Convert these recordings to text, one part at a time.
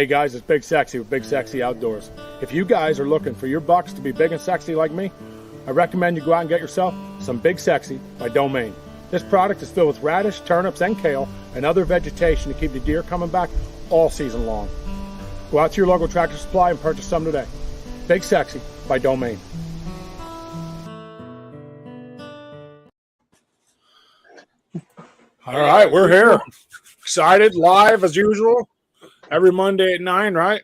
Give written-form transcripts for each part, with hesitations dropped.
Hey guys, it's Big Sexy with Big Sexy Outdoors. If you guys are looking for your bucks to be big and sexy like me, I recommend you go out and get yourself some Big Sexy by Domain. This product is filled with radish, turnips, and kale, and other vegetation to keep the deer coming back all season long. Go out to your local Tractor Supply and purchase some today. Big Sexy by Domain. All right, we're here. Excited, live as usual, every Monday at 9, right?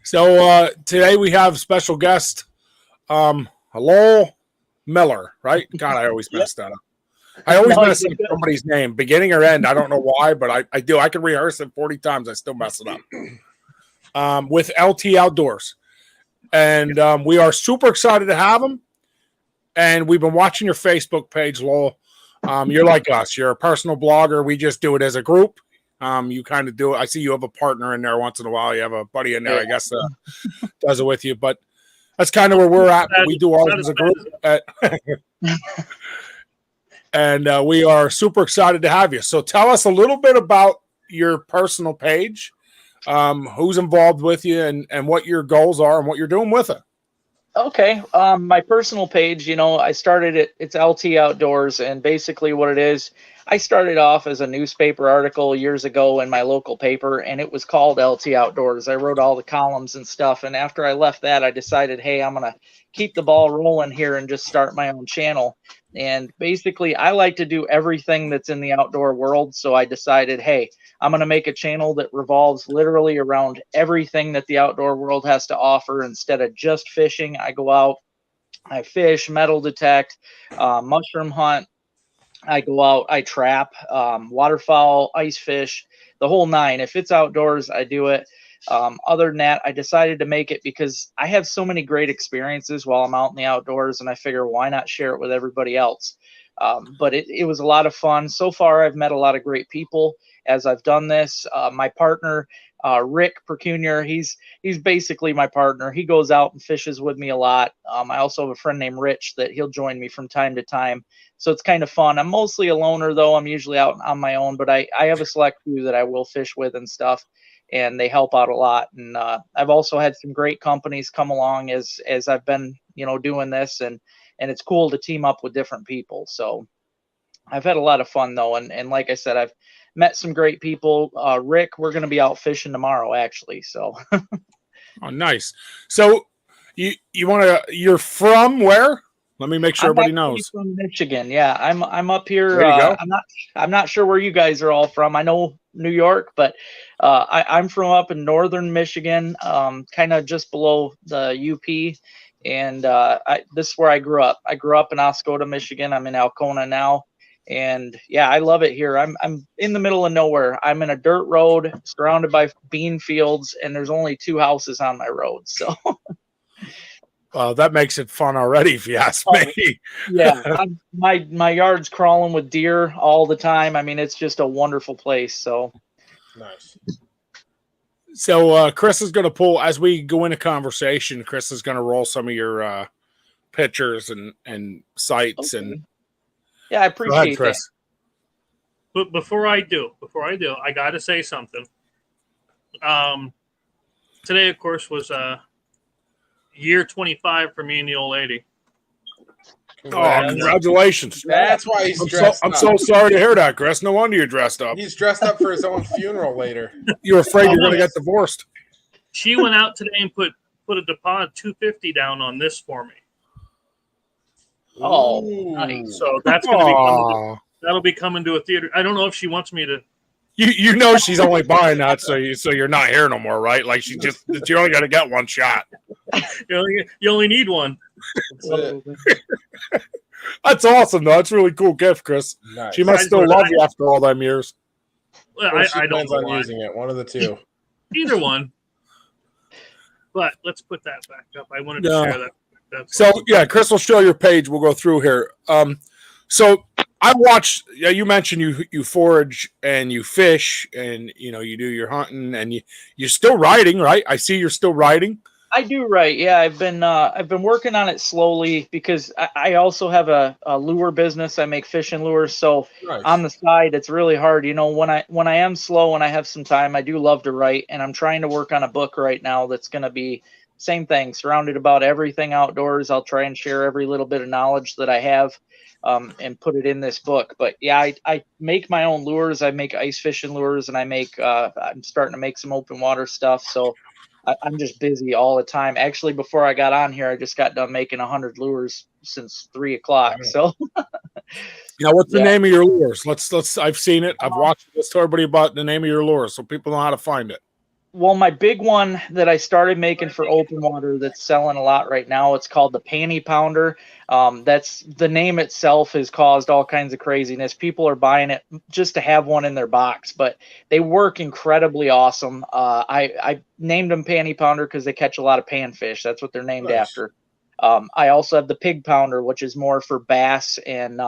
So today we have a special guest, Lowell Miller, right? God, I always mess that up. I always mess up somebody's name, beginning or end. I don't know why, but I do. I can rehearse it 40 times. I still mess it up. With LT Outdoors. And we are super excited to have him. And we've been watching your Facebook page, Lowell. You're like us. You're a personal blogger. We just do it as a group. You kind of do it. I see you have a partner in there once in a while. You have a buddy in there, I guess, does it with you. But that's kind of where we're at. We do all as a group. And we are super excited to have you. So tell us a little bit about your personal page, who's involved with you, and what your goals are and what you're doing with it. Okay. My personal page, I started it. It's LT Outdoors, and basically what it is, I started off as a newspaper article years ago in my local paper, and it was called LT Outdoors. I wrote all the columns and stuff, and after I left that, I decided, hey, I'm going to keep the ball rolling here and just start my own channel. And basically, I like to do everything that's in the outdoor world, so I decided, hey, I'm going to make a channel that revolves literally around everything that the outdoor world has to offer. Instead of just fishing, I go out, I fish, metal detect, mushroom hunt. I go out, I trap, waterfowl, ice fish, the whole nine. If it's outdoors, I do it. Other than that, I decided to make it because I have so many great experiences while I'm out in the outdoors, and I figure why not share it with everybody else. But it was a lot of fun. So far, I've met a lot of great people as I've done this. My partner, Rick Percunier, he's basically my partner. He goes out and fishes with me a lot. I also have a friend named Rich that he'll join me from time to time. So it's kind of fun. I'm mostly a loner, though. I'm usually out on my own, but I have a select few that I will fish with and stuff, and they help out a lot. And I've also had some great companies come along as I've been, doing this, and it's cool to team up with different people. So I've had a lot of fun, though. And like I said, I've met some great people. Rick, we're going to be out fishing tomorrow, actually. So. Oh, nice. So you're from where? Let me make sure everybody knows. From Michigan. Yeah, I'm up here. There you go. I'm not sure where you guys are all from. I know New York, but I'm from up in northern Michigan, kind of just below the UP. And this is where I grew up. I grew up in Oscoda, Michigan. I'm in Alcona now. And yeah, I love it here. I'm in the middle of nowhere. I'm in a dirt road surrounded by bean fields, and there's only 2 houses on my road. So well, that makes it fun already, if you ask me. Yeah, my yard's crawling with deer all the time. I mean, it's just a wonderful place. So nice. So Chris is going to pull, as we go into conversation, Chris is going to roll some of your pictures and sites. Okay. And yeah, I appreciate that. But before I do, I got to say something. Today, of course, was year 25 for me and the old lady. Oh, congratulations. That's why he's dressed up. I'm so sorry to hear that, Chris. No wonder you're dressed up. He's dressed up for his own funeral later. You're afraid you're going to get divorced. She went out today and put a deposit $250 down on this for me. Oh, nice. So that's going to that'll be coming to a theater. I don't know if she wants me to. You know she's only buying that so you're not here no more, right? Like you only got to get one shot. You only need one. That's awesome, though. That's a really cool gift, Chris. Nice. She must still love you after all them years. Well, I don't know on using it. One of the two. Either one. But let's put that back up. I wanted to share that. So yeah, Chris will show your page. We'll go through here. So I watched. Yeah, you mentioned you forage and you fish and you do your hunting and you're still riding, right? I see you're still riding. I do, right. Yeah, I've been working on it slowly because I also have a lure business. I make fishing lures, so on Nice. the side it's really hard. When I am slow and I have some time, I do love to write, and I'm trying to work on a book right now that's going to be same thing, surrounded about everything outdoors. I'll try and share every little bit of knowledge that I have, and put it in this book. But yeah, I make my own lures. I make ice fishing lures, and I'm starting to make some open water stuff. So I'm just busy all the time. Actually, before I got on here, I just got done making 100 lures since 3 o'clock. Wow. So Now, what's the yeah. name of your lures? Let's. I've seen it. I've watched this to everybody about the name of your lures, so people know how to find it. Well, my big one that I started making for open water that's selling a lot right now, it's called the Panty Pounder. That's the name itself has caused all kinds of craziness. People are buying it just to have one in their box, but they work incredibly awesome. I named them Panty Pounder because they catch a lot of panfish. That's what they're named Nice. after. I also have the Pig Pounder, which is more for bass and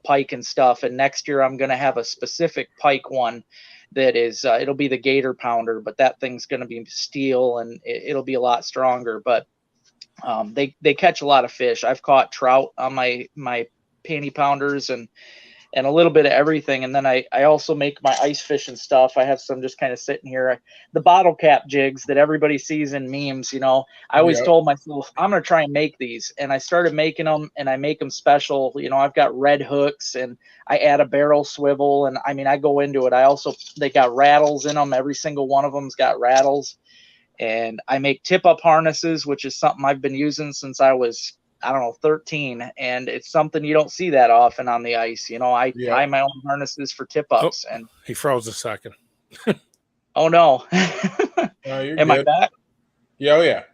pike and stuff. And next year I'm going to have a specific pike one that is it'll be the Gator Pounder, but that thing's going to be steel and it'll be a lot stronger. But they catch a lot of fish. I've caught trout on my Panty Pounders and a little bit of everything. And then I also make my ice fishing stuff. I have some just kind of sitting here. The bottle cap jigs that everybody sees in memes, I always Yep. told myself, I'm going to try and make these. And I started making them, and I make them special. I've got red hooks, and I add a barrel swivel. And I mean, I go into it. They got rattles in them. Every single one of them's got rattles. And I make tip-up harnesses, which is something I've been using since I was, I don't know, 13, and it's something you don't see that often on the ice. I Yeah. tie my own harnesses for tip-ups, and He froze a second. oh no, No, you're am I good. back? Yeah, oh yeah.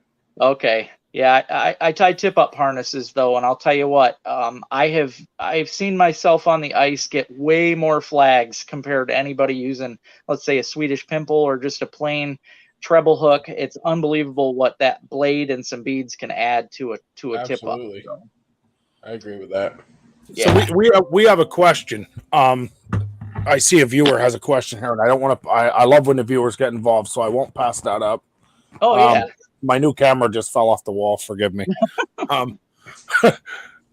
Okay, yeah, I tie tip-up harnesses though, and I'll tell you what, I've seen myself on the ice get way more flags compared to anybody using, let's say, a Swedish pimple or just a plain treble hook. It's unbelievable what that blade and some beads can add to a tip-up. Absolutely. So, I agree with that. yeah. So we have a question. I see a viewer has a question here, and I don't want to. I love when the viewers get involved, so I won't pass that up. Oh yeah. My new camera just fell off the wall. Forgive me.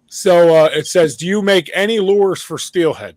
So it says, do you make any lures for steelhead?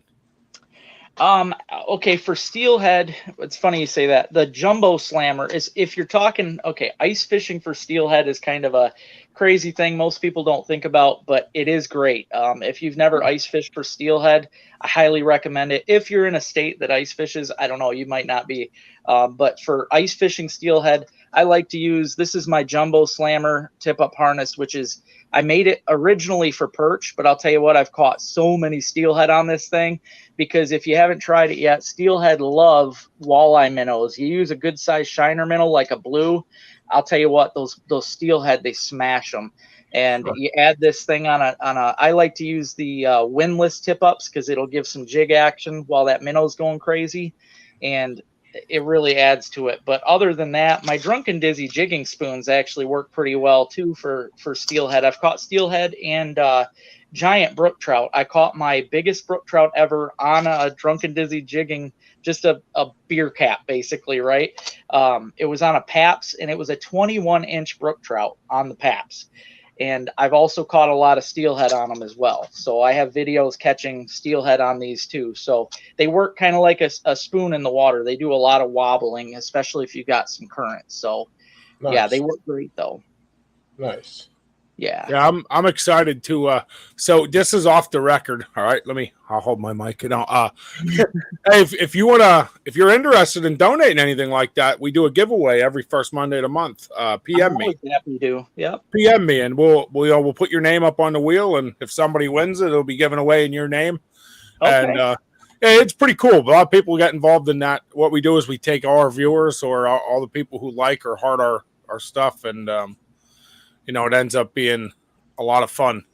Okay, for steelhead, it's funny you say that. The jumbo slammer is, if you're talking, okay, ice fishing for steelhead is kind of a crazy thing most people don't think about, but it is great. If you've never ice fished for steelhead, I highly recommend it. If you're in a state that ice fishes, I don't know, you might not be. But for ice fishing steelhead, I like to use, this is my jumbo slammer tip-up harness, which is, I made it originally for perch, but I'll tell you what, I've caught so many steelhead on this thing, because if you haven't tried it yet, steelhead love walleye minnows. You use a good sized shiner minnow like a blue, I'll tell you what, those steelhead, they smash them. And you add this thing on a I like to use the windlass tip-ups because it'll give some jig action while that minnow's going crazy, and it really adds to it. But other than that, my Drunken Dizzy jigging spoons actually work pretty well too for steelhead. I've caught steelhead and giant brook trout. I caught my biggest brook trout ever on a Drunken Dizzy jigging, just a beer cap basically, right? It was on a Paps, and it was a 21-inch brook trout on the Paps. And I've also caught a lot of steelhead on them as well. So I have videos catching steelhead on these too. So they work kind of like a spoon in the water. They do a lot of wobbling, especially if you got some current. So Nice. yeah, they work great though. Nice. Yeah. Yeah, I'm excited to. So this is off the record. All right, I'll hold my mic. Hey, if you're interested in donating anything like that, we do a giveaway every first Monday of the month. PM me. We do. Yep. PM me, and we'll put your name up on the wheel, and if somebody wins it, it'll be given away in your name. Okay. And yeah, it's pretty cool. A lot of people get involved in that. What we do is we take all our viewers or all the people who like or heart our stuff, and it ends up being a lot of fun.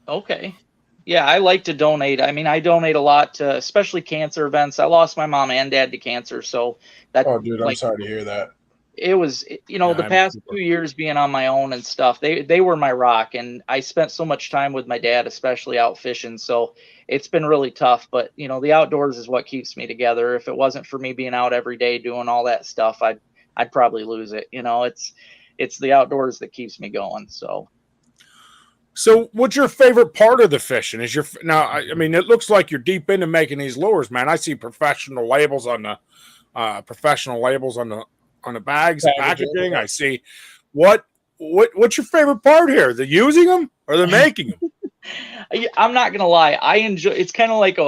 Okay. Yeah, I like to donate. I mean, I donate a lot to, especially cancer events. I lost my mom and dad to cancer, so that. Oh, dude, I'm sorry to hear that. It was, the past 2 years being on my own and stuff, they were my rock, and I spent so much time with my dad, especially out fishing. So it's been really tough, but the outdoors is what keeps me together. If it wasn't for me being out every day doing all that stuff, I'd probably lose it. it's the outdoors that keeps me going. So, what's your favorite part of the fishing? Is your now? I mean, it looks like you're deep into making these lures, man. I see professional labels on the bags, packaging. I see what's your favorite part here? The using them or the making them? I'm not gonna lie, I enjoy. It's kind of like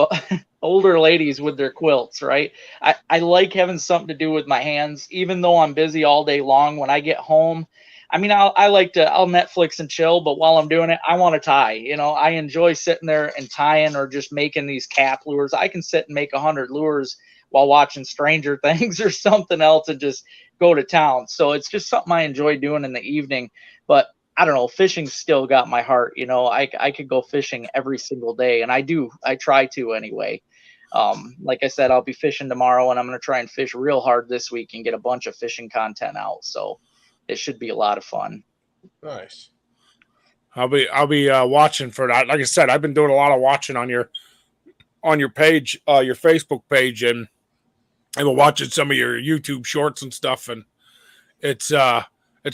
older ladies with their quilts, right? I like having something to do with my hands, even though I'm busy all day long. When I get home, I mean, I'll Netflix and chill, but while I'm doing it, I want to tie. I enjoy sitting there and tying or just making these cap lures. I can sit and make 100 lures while watching Stranger Things or something else and just go to town. So it's just something I enjoy doing in the evening. But I don't know, fishing still got my heart. I could go fishing every single day, and I do. I try to anyway. Like I said, I'll be fishing tomorrow, and I'm going to try and fish real hard this week and get a bunch of fishing content out. So it should be a lot of fun. Nice. I'll be watching for that. Like I said, I've been doing a lot of watching on your page, your Facebook page, and I've been watching some of your YouTube shorts and stuff, and it's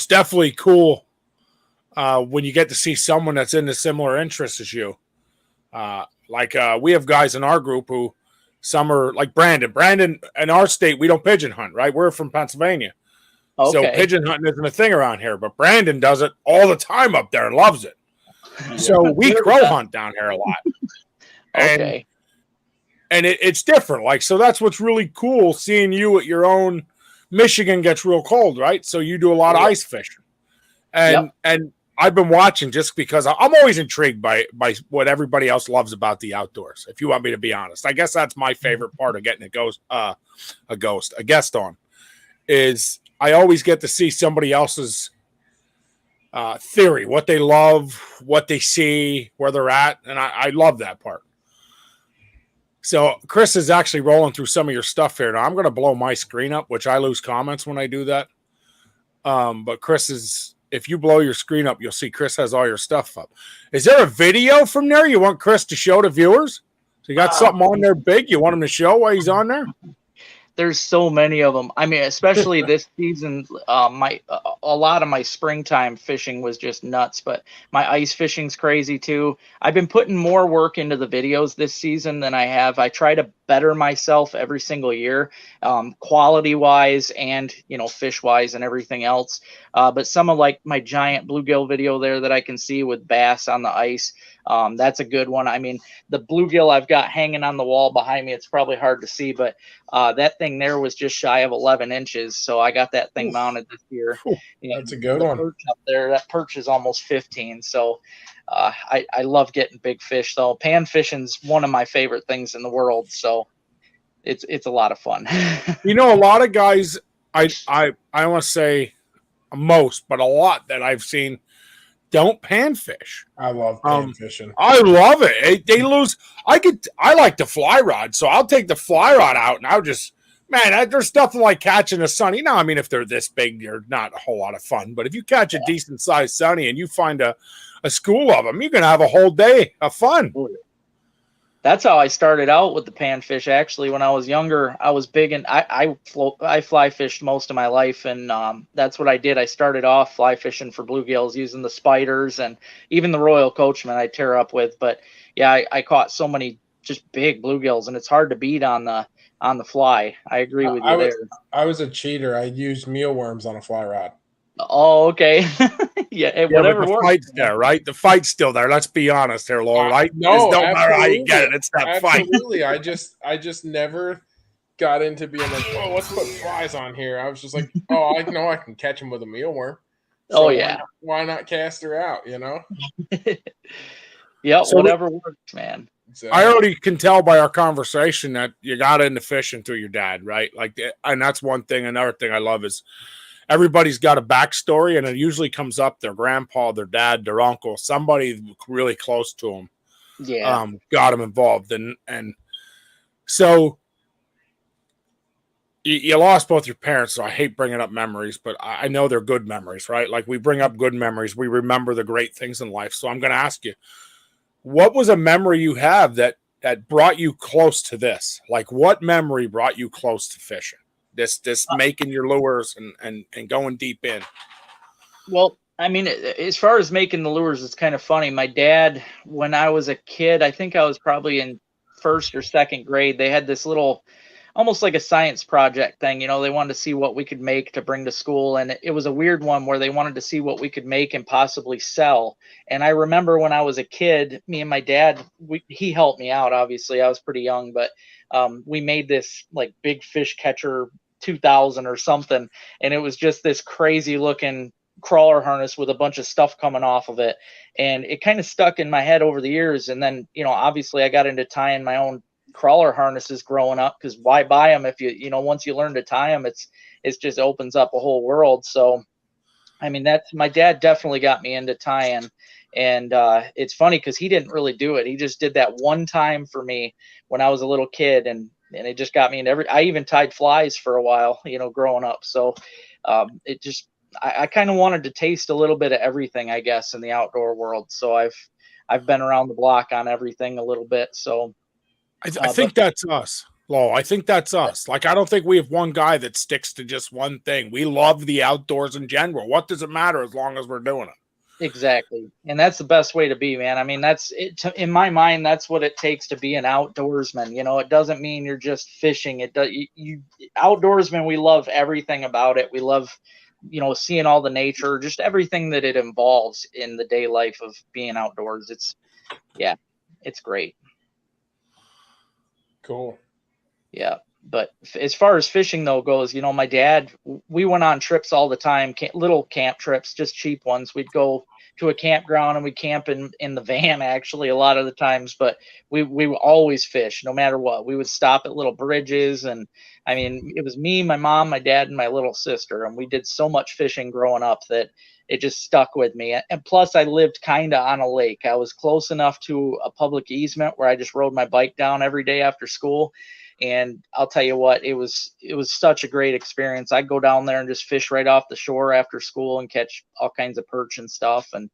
definitely cool when you get to see someone that's in the similar interests as you. We have guys in our group who some are like Brandon. Brandon, in our state, we don't pigeon hunt, right? We're from Pennsylvania. Okay. So pigeon hunting isn't a thing around here, but Brandon does it all the time up there and loves it. So we crow hunt down here a lot. Okay. And it's different. Like, so that's what's really cool seeing you at your own. Michigan gets real cold, right? So you do a lot of ice fishing. And I've been watching just because I'm always intrigued by what everybody else loves about the outdoors. If you want me to be honest, I guess that's my favorite part of getting a guest on is I always get to see somebody else's theory, what they love, what they see, where they're at. And I love that part. So Chris is actually rolling through some of your stuff here. Now I'm going to blow my screen up, which I lose comments when I do that. But Chris is, if you blow your screen up, you'll see Chris has all your stuff up. Is there a video from there you want Chris to show to viewers? So you got something on there big you want him to show while he's on there? There's so many of them. I mean, especially this season, a lot of my springtime fishing was just nuts, but my ice fishing's crazy too. I've been putting more work into the videos this season than I have. I try to better myself every single year, quality wise and, fish wise and everything else. But some of like my giant bluegill video there that I can see with bass on the ice, that's a good one. I mean, the bluegill I've got hanging on the wall behind me, it's probably hard to see, but that thing there was just shy of 11 inches. So I got that thing mounted this year. That's a good one. Perch up there, that perch is almost 15. So I love getting big fish. So pan fishing's one of my favorite things in the world. So it's a lot of fun. A lot of guys, I want to say most, but a lot that I've seen don't panfish. I love pan fishing. I love it. They lose. I like the fly rod, so I'll take the fly rod out and I'll just, there's nothing like catching a sunny. Now, I mean, if they're this big, they're not a whole lot of fun. But if you catch a decent sized sunny and you find a school of them, you're gonna have a whole day of fun. That's how I started out with the panfish. Actually, when I was younger, I was big and I fly fished most of my life, and that's what I did. I started off fly fishing for bluegills using the spiders and even the Royal Coachman I tear up with. But yeah, I caught so many just big bluegills, and it's hard to beat on the fly. I agree with you there. I was a cheater. I used mealworms on a fly rod. Oh, okay. Whatever the works. fight's there, right? The fight's still there. Let's be honest here, Lord. Right? No, it don't matter how you get it. It's that fight. Absolutely. I just never got into being like, oh, let's put flies on here. I was just like, oh, I know I can catch them with a mealworm. So why not cast her out? Yeah, So whatever works, man. So, I already can tell by our conversation that you got into fishing through your dad, right? And that's one thing. Another thing I love is everybody's got a backstory, and it usually comes up their grandpa, their dad, their uncle, somebody really close to them. Yeah. Got them involved. And so you lost both your parents. So I hate bringing up memories, but I know they're good memories, right? Like we bring up good memories. We remember the great things in life. So I'm going to ask you, what was a memory you have that brought you close to this? Like what memory brought you close to fishing? This making your lures and going deep in. Well, I mean, as far as making the lures, it's kind of funny. My dad, when I was a kid, I think I was probably in first or second grade, they had this little, almost like a science project thing. You know, they wanted to see what we could make to bring to school. And it was a weird one where they wanted to see what we could make and possibly sell. And I remember when I was a kid, me and my dad, he helped me out. Obviously, I was pretty young, but we made this like big fish catcher 2000 or something. And it was just this crazy looking crawler harness with a bunch of stuff coming off of it, and it kind of stuck in my head over the years. And then, you know, obviously I got into tying my own crawler harnesses growing up, because why buy them if you know, once you learn to tie them, it's just opens up a whole world. So I mean, that's, my dad definitely got me into tying. And it's funny because he didn't really do it. He just did that one time for me when I was a little kid, and it just got me into I even tied flies for a while, you know, growing up. So it just, I kind of wanted to taste a little bit of everything, I guess, in the outdoor world. So I've been around the block on everything a little bit. So I think that's us, Lo. I think that's us. Like, I don't think we have one guy that sticks to just one thing. We love the outdoors in general. What does it matter as long as we're doing it? Exactly. And that's the best way to be, man. I mean, that's it. In my mind, that's what it takes to be an outdoorsman. You know, it doesn't mean you're just fishing. It does. You outdoorsmen, we love everything about it. We love, you know, seeing all the nature, just everything that it involves in the day life of being outdoors. It's great. Cool. Yeah. But as far as fishing though goes, you know, my dad, we went on trips all the time, little camp trips, just cheap ones. We'd go to a campground and we camp in the van actually a lot of the times, but we would always fish no matter what. We would stop at little bridges, and I mean, it was me, my mom, my dad, and my little sister, and we did so much fishing growing up that it just stuck with me. And plus I lived kind of on a lake. I was close enough to a public easement where I just rode my bike down every day after school. And I'll tell you what, it was such a great experience. I'd go down there and just fish right off the shore after school and catch all kinds of perch and stuff. And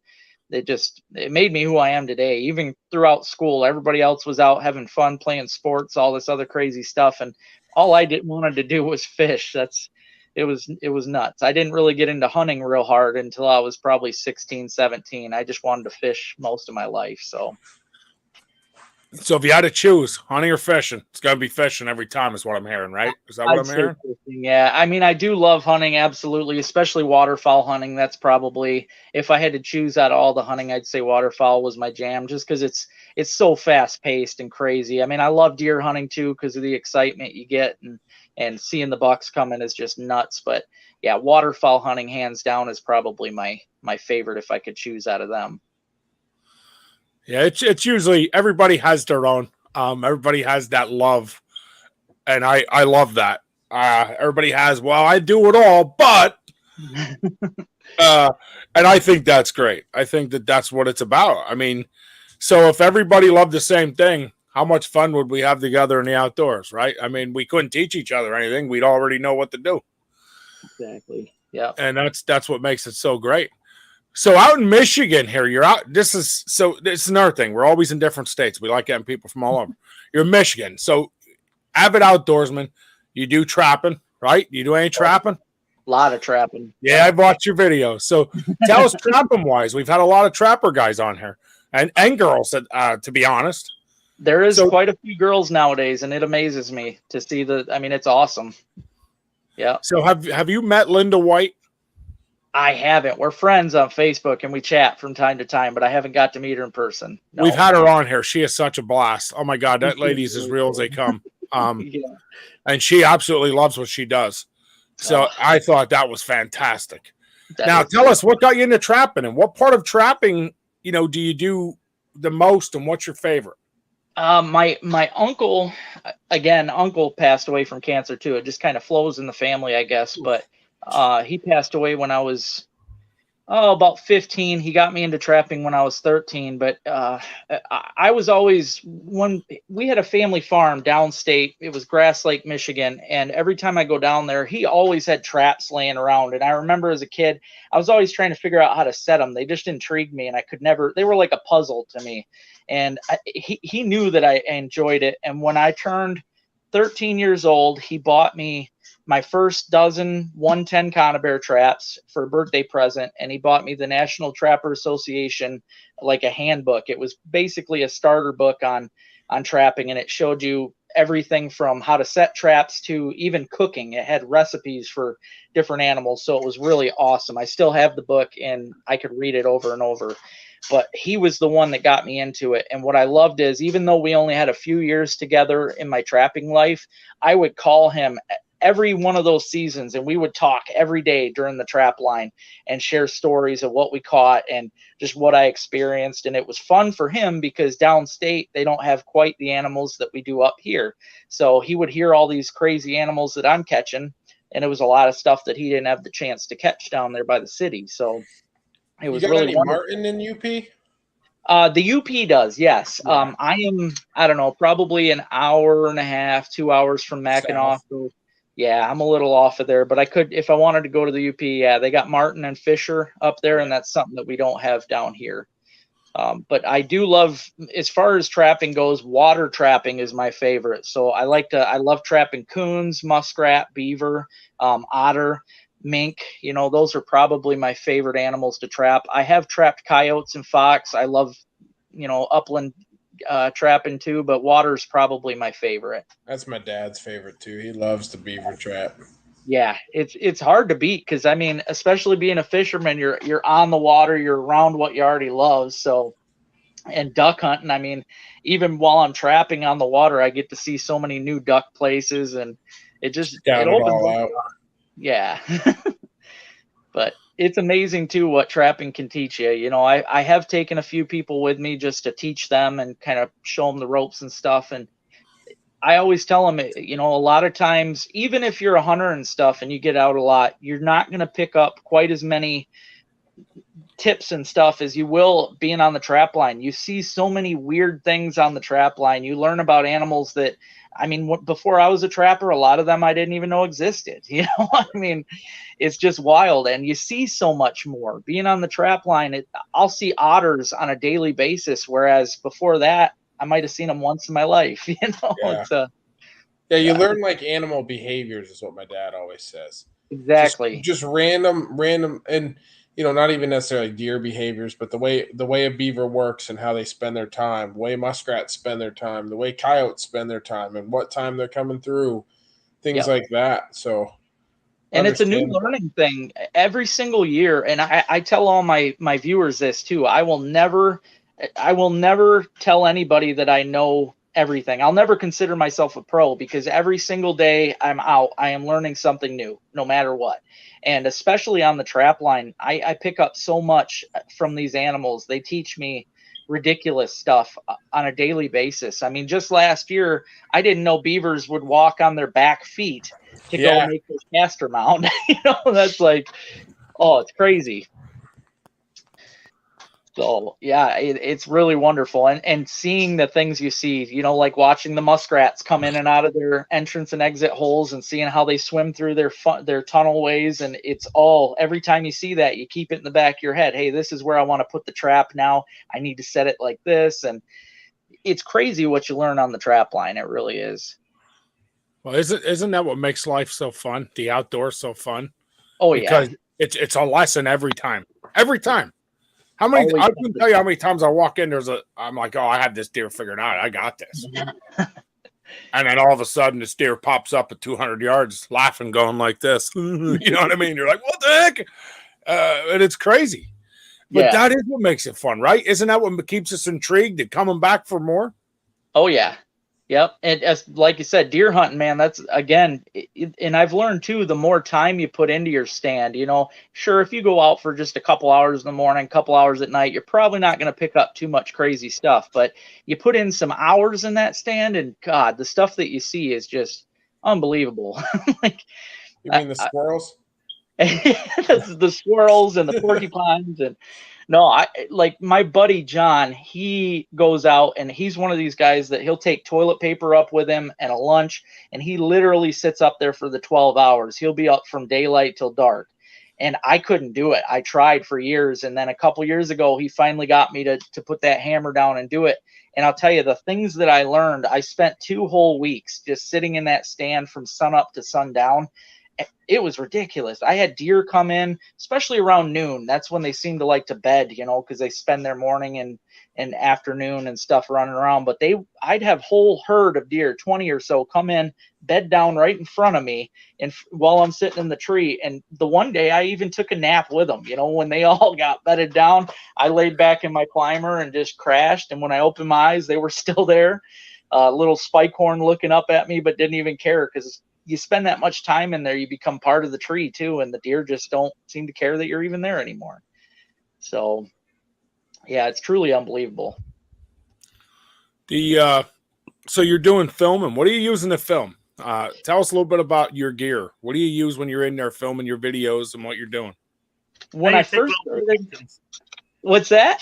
it made me who I am today. Even throughout school, everybody else was out having fun, playing sports, all this other crazy stuff. And all I wanted to do was fish. It was nuts. I didn't really get into hunting real hard until I was probably 16, 17. I just wanted to fish most of my life. So if you had to choose hunting or fishing, it's going to be fishing every time is what I'm hearing, right? Is that what I'm hearing? Fishing, yeah. I mean, I do love hunting. Absolutely. Especially waterfowl hunting. That's probably, if I had to choose out of all the hunting, I'd say waterfowl was my jam, just because it's so fast paced and crazy. I mean, I love deer hunting too, because of the excitement you get, and seeing the bucks coming is just nuts. But yeah, waterfowl hunting hands down is probably my favorite if I could choose out of them. Yeah, it's usually everybody has their own. Everybody has that love, and I love that. Everybody has. Well, I do it all, but and I think that's great. I think that's what it's about. I mean, so if everybody loved the same thing, how much fun would we have together in the outdoors, right? I mean, we couldn't teach each other anything. We'd already know what to do. Exactly. Yeah. And that's what makes it so great. So out in Michigan here, you're out. It's another thing. We're always in different states. We like getting people from all over. You're in Michigan. So avid outdoorsman, you do trapping, right? You do any trapping? A lot of trapping. Yeah, I've watched your videos. So tell us trapping wise. We've had a lot of trapper guys on here and girls, to be honest. There is quite a few girls nowadays, and it amazes me to see I mean, it's awesome. Yeah. So have you met Linda White? I haven't. We're friends on Facebook and we chat from time to time, but I haven't got to meet her in person. No. We've had her on here. She is such a blast. Oh my God, that lady's as real as they come. Yeah. And she absolutely loves what she does. So I thought that was fantastic. Now tell us what got you into trapping, and what part of trapping, you know, do you do the most, and what's your favorite? My uncle passed away from cancer too. It just kind of flows in the family, I guess, but he passed away when I was about 15. He got me into trapping when I was 13, but I was always, when we had a family farm downstate, it was Grass Lake, Michigan, and every time I go down there, he always had traps laying around. And I remember as a kid, I was always trying to figure out how to set them. They just intrigued me, and I could never, they were like a puzzle to me. And he knew that I enjoyed it. And when I turned 13 years old, he bought me my first dozen 110 conibear traps for a birthday present, and he bought me the National Trapper Association, like a handbook. It was basically a starter book on trapping, and it showed you everything from how to set traps to even cooking. It had recipes for different animals, so it was really awesome. I still have the book, and I could read it over and over. But he was the one that got me into it. And what I loved is, even though we only had a few years together in my trapping life, I would call him every one of those seasons, and we would talk every day during the trap line and share stories of what we caught and just what I experienced. And it was fun for him because downstate they don't have quite the animals that we do up here. So he would hear all these crazy animals that I'm catching, and it was a lot of stuff that he didn't have the chance to catch down there by the city. So it was really any wonderful. martin in UP? The UP does, yes. Yeah. I am, I don't know, probably an hour and a half, 2 hours from Mackinac. So, yeah, I'm a little off of there, but I could, if I wanted to go to the UP, yeah, they got martin and fisher up there, and that's something that we don't have down here. But I do love, as far as trapping goes, water trapping is my favorite. So I love trapping coons, muskrat, beaver, otter, mink. You know, those are probably my favorite animals to trap. I have trapped coyotes and fox. I love, you know, upland trapping too, but water is probably my favorite. That's my dad's favorite too. He loves the beaver trap. Yeah, it's hard to beat because, I mean, especially being a fisherman, you're on the water, you're around what you already love. So, and duck hunting, I mean, even while I'm trapping on the water, I get to see so many new duck places, and it just Scout it all out. Yeah. But it's amazing too what trapping can teach you. You know, I have taken a few people with me just to teach them and kind of show them the ropes and stuff. And I always tell them, you know, a lot of times, even if you're a hunter and stuff and you get out a lot, you're not going to pick up quite as many tips and stuff as you will being on the trap line. You see so many weird things on the trap line. You learn about animals that, I mean, before I was a trapper, a lot of them I didn't even know existed. You know, I mean, it's just wild. And you see so much more being on the trap line. I'll see otters on a daily basis, whereas before that, I might have seen them once in my life. You know, yeah. You learn like animal behaviors is what my dad always says. Exactly. Just random, and you know, not even necessarily deer behaviors, but the way a beaver works and how they spend their time, the way muskrats spend their time, the way coyotes spend their time, and what time they're coming through, things like that. So, and it's a new learning thing every single year. And I tell all my viewers this too. I will never tell anybody that I know everything. I'll never consider myself a pro, because every single day I'm out, I am learning something new, no matter what. And especially on the trap line, I pick up so much from these animals. They teach me ridiculous stuff on a daily basis. I mean, just last year, I didn't know beavers would walk on their back feet to go make this caster mount. You know, that's like, oh, it's crazy. So yeah, it's really wonderful. And seeing the things you see, you know, like watching the muskrats come in and out of their entrance and exit holes, and seeing how they swim through their tunnel ways. And it's all, every time you see that, you keep it in the back of your head. Hey, this is where I want to put the trap now. I need to set it like this. And it's crazy what you learn on the trap line. It really is. Well, isn't that what makes life so fun? The outdoors so fun? Oh, because it's a lesson every time. Every time. How many? I can tell you how many times I walk in. I'm like, oh, I have this deer figured out. I got this. And then all of a sudden, this deer pops up at 200 yards, laughing, going like this. You know what I mean? You're like, what the heck? And it's crazy. But that is what makes it fun, right? Isn't that what keeps us intrigued and coming back for more? Oh yeah. Yep. And as like you said, deer hunting, man, that's again, and I've learned too, the more time you put into your stand, you know, sure, if you go out for just a couple hours in the morning, couple hours at night, you're probably not going to pick up too much crazy stuff, but you put in some hours in that stand, and God, the stuff that you see is just unbelievable. Like, you mean the squirrels? The squirrels and the porcupines. And no, I like my buddy John, he goes out and he's one of these guys that he'll take toilet paper up with him and a lunch, and he literally sits up there for the 12 hours. He'll be up from daylight till dark. And I couldn't do it. I tried for years. And then a couple years ago, he finally got me to put that hammer down and do it. And I'll tell you, the things that I learned, I spent 2 whole weeks just sitting in that stand from sun up to sundown. it was ridiculous. I had deer come in, especially around noon. That's when they seem to like to bed, you know, because they spend their morning and afternoon and stuff running around. But I'd have whole herd of deer, 20 or so, come in, bed down right in front of me, and while I'm sitting in the tree. And the one day I even took a nap with them. You know, when they all got bedded down, I laid back in my climber and just crashed. And when I opened my eyes, they were still there. Little spike horn looking up at me, but didn't even care, because you spend that much time in there, you become part of the tree too, and the deer just don't seem to care that you're even there anymore. So yeah, it's truly unbelievable. So you're doing filming. What are you using to film? Tell us a little bit about your gear. What do you use when you're in there filming your videos and what you're doing? When I first started, what's that?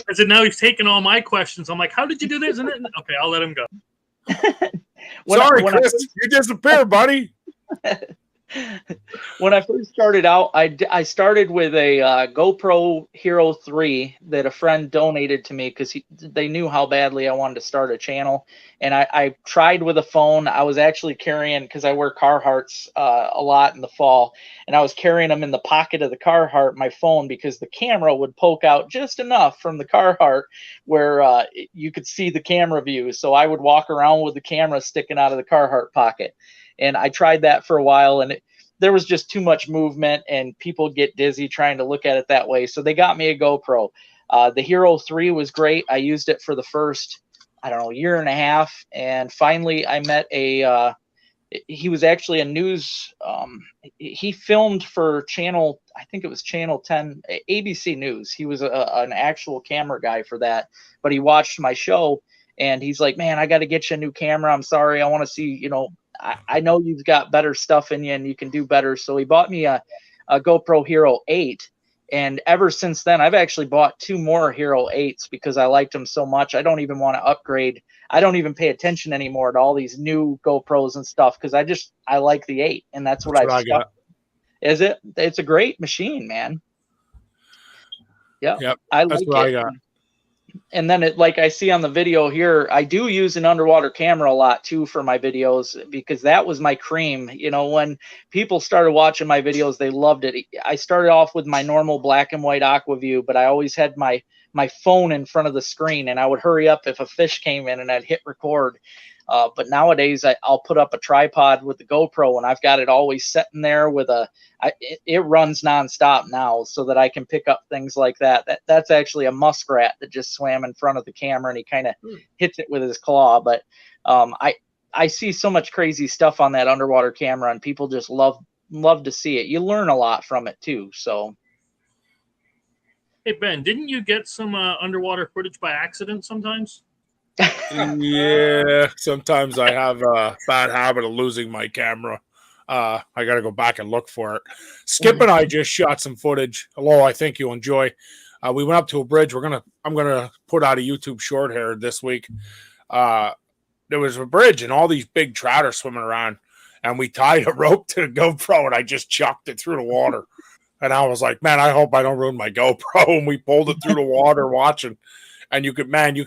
I said, now he's taking all my questions. I'm like, how did you do this? Okay, I'll let him go. Sorry, Chris, you disappeared, buddy. When I first started out, I started with a GoPro Hero 3 that a friend donated to me because they knew how badly I wanted to start a channel. And I tried with a phone. I was actually carrying, because I wear Carhartts a lot in the fall, and I was carrying them in the pocket of the Carhartt, my phone, because the camera would poke out just enough from the Carhartt where you could see the camera view. So I would walk around with the camera sticking out of the Carhartt pocket. And I tried that for a while, and there was just too much movement, and people get dizzy trying to look at it that way. So they got me a GoPro. The Hero 3 was great. I used it for the first, year and a half. And finally I met he was actually a news, he filmed for channel, I think it was channel 10, ABC News. He was an actual camera guy for that, but he watched my show and he's like, man, I got to get you a new camera. I'm sorry. I want to see, I know you've got better stuff in you and you can do better. So he bought me a GoPro Hero 8. And ever since then, I've actually bought 2 more Hero 8s because I liked them so much. I don't even want to upgrade. I don't even pay attention anymore to all these new GoPros and stuff because I like the 8, and that's what I got. Is it? It's a great machine, man. Yep. I like it. I got. And then like I see on the video here, I do use an underwater camera a lot too for my videos because that was my cream. When people started watching my videos, they loved it. I started off with my normal black and white Aquaview, but I always had my phone in front of the screen and I would hurry up if a fish came in and I'd hit record. But nowadays I'll put up a tripod with the GoPro and I've got it always sitting there with it runs nonstop now so that I can pick up things like that. That's actually a muskrat that just swam in front of the camera and he kind of hits it with his claw. But I see so much crazy stuff on that underwater camera and people just love to see it. You learn a lot from it too. So. Hey, Ben, didn't you get some underwater footage by accident sometimes? Yeah, sometimes I have a bad habit of losing my camera. I got to go back and look for it. Skip and I just shot some footage. Hello, I think you'll enjoy. We went up to a bridge. I'm gonna put out a YouTube short here this week. There was a bridge and all these big trout are swimming around, and we tied a rope to the GoPro and I just chucked it through the water. And I was like, man, I hope I don't ruin my GoPro. And we pulled it through the water watching. And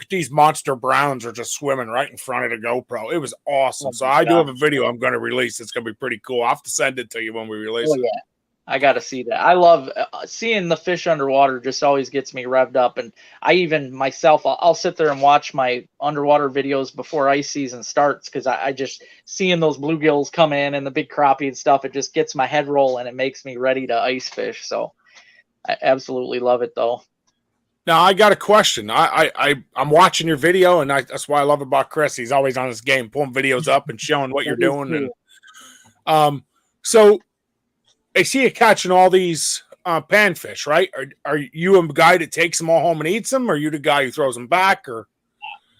these monster browns are just swimming right in front of the GoPro. It was awesome. So I do have a video I'm going to release. It's going to be pretty cool. I'll have to send it to you when we release it. Yeah. I got to see that. I love seeing the fish underwater. Just always gets me revved up. And I even myself, I'll sit there and watch my underwater videos before ice season starts because I just seeing those bluegills come in and the big crappie and stuff. It just gets my head rolling. It makes me ready to ice fish. So I absolutely love it, though. Now I got a question. I'm watching your video, and that's why I love about Chris. He's always on his game, pulling videos up and showing what you're doing. And so I see you catching all these panfish, right? Are you a guy that takes them all home and eats them, or are you the guy who throws them back? Or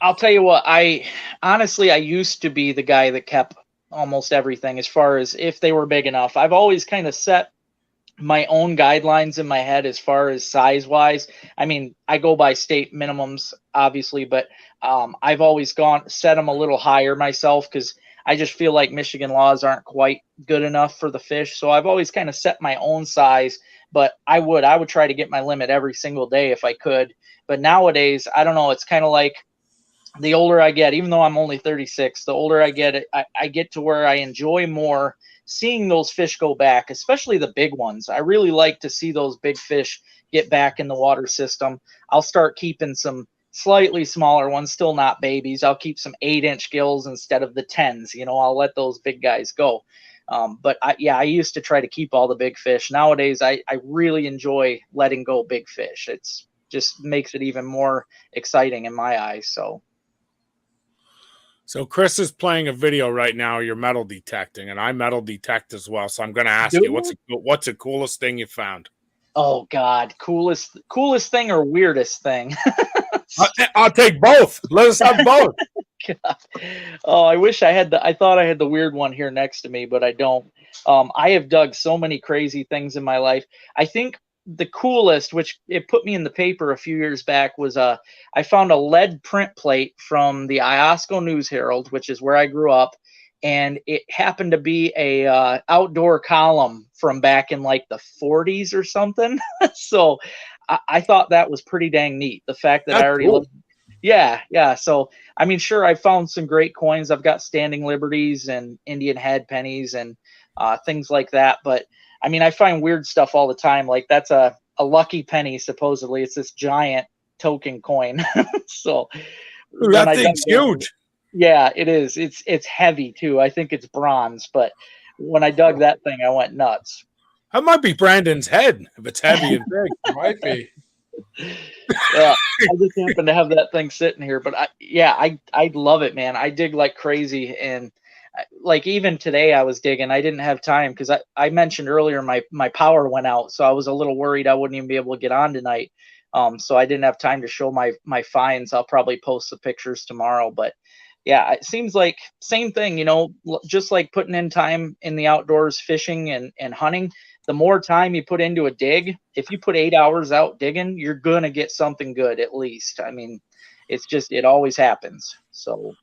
I'll tell you what. I used to be the guy that kept almost everything as far as if they were big enough. I've always kind of set my own guidelines in my head as far as size wise. I mean, I go by state minimums, obviously, but I've always set them a little higher myself because I just feel like Michigan laws aren't quite good enough for the fish. So I've always kind of set my own size, but I would try to get my limit every single day if I could. But nowadays, I don't know. It's kind of like the older I get, even though I'm only 36, the older I get, I get to where I enjoy more seeing those fish go back, especially the big ones. I really like to see those big fish get back in the water system. I'll start keeping some slightly smaller ones, still not babies. I'll keep some 8-inch gills instead of the 10s. I'll let those big guys go. But I used to try to keep all the big fish. Nowadays, I really enjoy letting go big fish. It's just makes it even more exciting in my eyes. So Chris is playing a video right now. You're metal detecting, and I metal detect as well. So I'm going to ask you, what's the coolest thing you found? Oh God, coolest thing or weirdest thing? I'll take both. Let us have both. God. Oh, I wish I thought I had the weird one here next to me, but I don't. I have dug so many crazy things in my life. I think the coolest, which it put me in the paper a few years back, was I found a lead print plate from the Iosco News Herald, which is where I grew up, and it happened to be a outdoor column from back in like the 40s or something. So I thought that was pretty dang neat. The fact that I already cool. Yeah. So, I mean, sure, I found some great coins. I've got Standing Liberties and Indian head pennies and things like that. But, I mean, I find weird stuff all the time. Like, that's a lucky penny, supposedly. It's this giant token coin. So, Ooh, that thing's huge. Yeah, it is. It's heavy, too. I think it's bronze. But when I dug that thing, I went nuts. That might be Brandon's head if it's heavy and big. It might be. Yeah, I just happen to have that thing sitting here, but I love it, man. I dig like crazy, and like even today I was digging. I didn't have time because I mentioned earlier my power went out, so I was a little worried I wouldn't even be able to get on tonight. So I didn't have time to show my finds. I'll probably post the pictures tomorrow, but yeah, it seems like same thing, just like putting in time in the outdoors, fishing and hunting. The more time you put into a dig, if you put 8 hours out digging, you're going to get something good at least. I mean, it always happens. So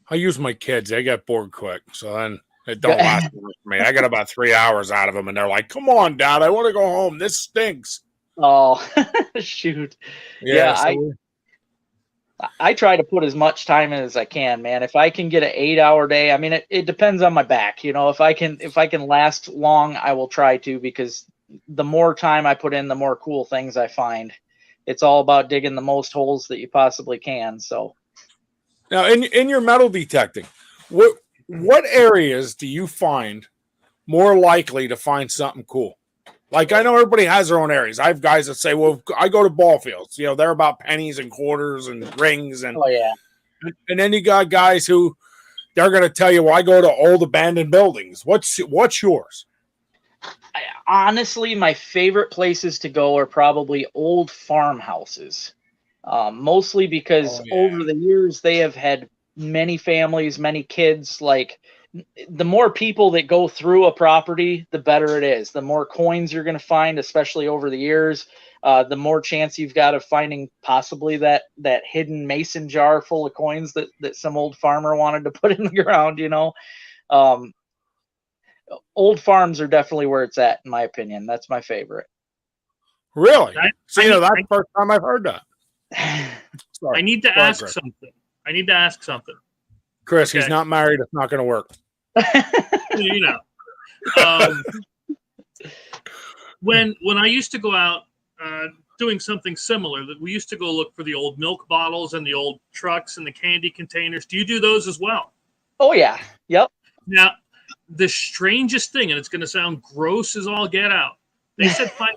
I use my kids. They get bored quick. So then it don't last for me. I got about 3 hours out of them, and they're like, come on, Dad, I want to go home. This stinks. Oh, shoot. Yeah, I try to put as much time in as I can, man. If I can get an 8-hour day, I mean, it depends on my back. If I can last long, I will try to, because the more time I put in, the more cool things I find. It's all about digging the most holes that you possibly can. So now in your metal detecting, what areas do you find more likely to find something cool? Like, I know everybody has their own areas. I have guys that say, well, I go to ball fields. They're about pennies and quarters and rings. And, oh, yeah. And then you got guys who they're going to tell you, well, I go to old abandoned buildings. What's yours? Honestly, my favorite places to go are probably old farmhouses. Mostly because over the years, they have had many families, many kids. Like, the more people that go through a property, the better it is. The more coins you're going to find, especially over the years, the more chance you've got of finding possibly that hidden mason jar full of coins that some old farmer wanted to put in the ground. Old farms are definitely where it's at, in my opinion. That's my favorite. Really? That's the first time I've heard that. Sorry. I need to ask something. Chris, okay. He's not married. It's not going to work. When I used to go out doing something similar, that we used to go look for the old milk bottles and the old trucks and the candy containers. Do you do those as well? Oh yeah. Yep. Now, the strangest thing, and it's going to sound gross as all get out, they said find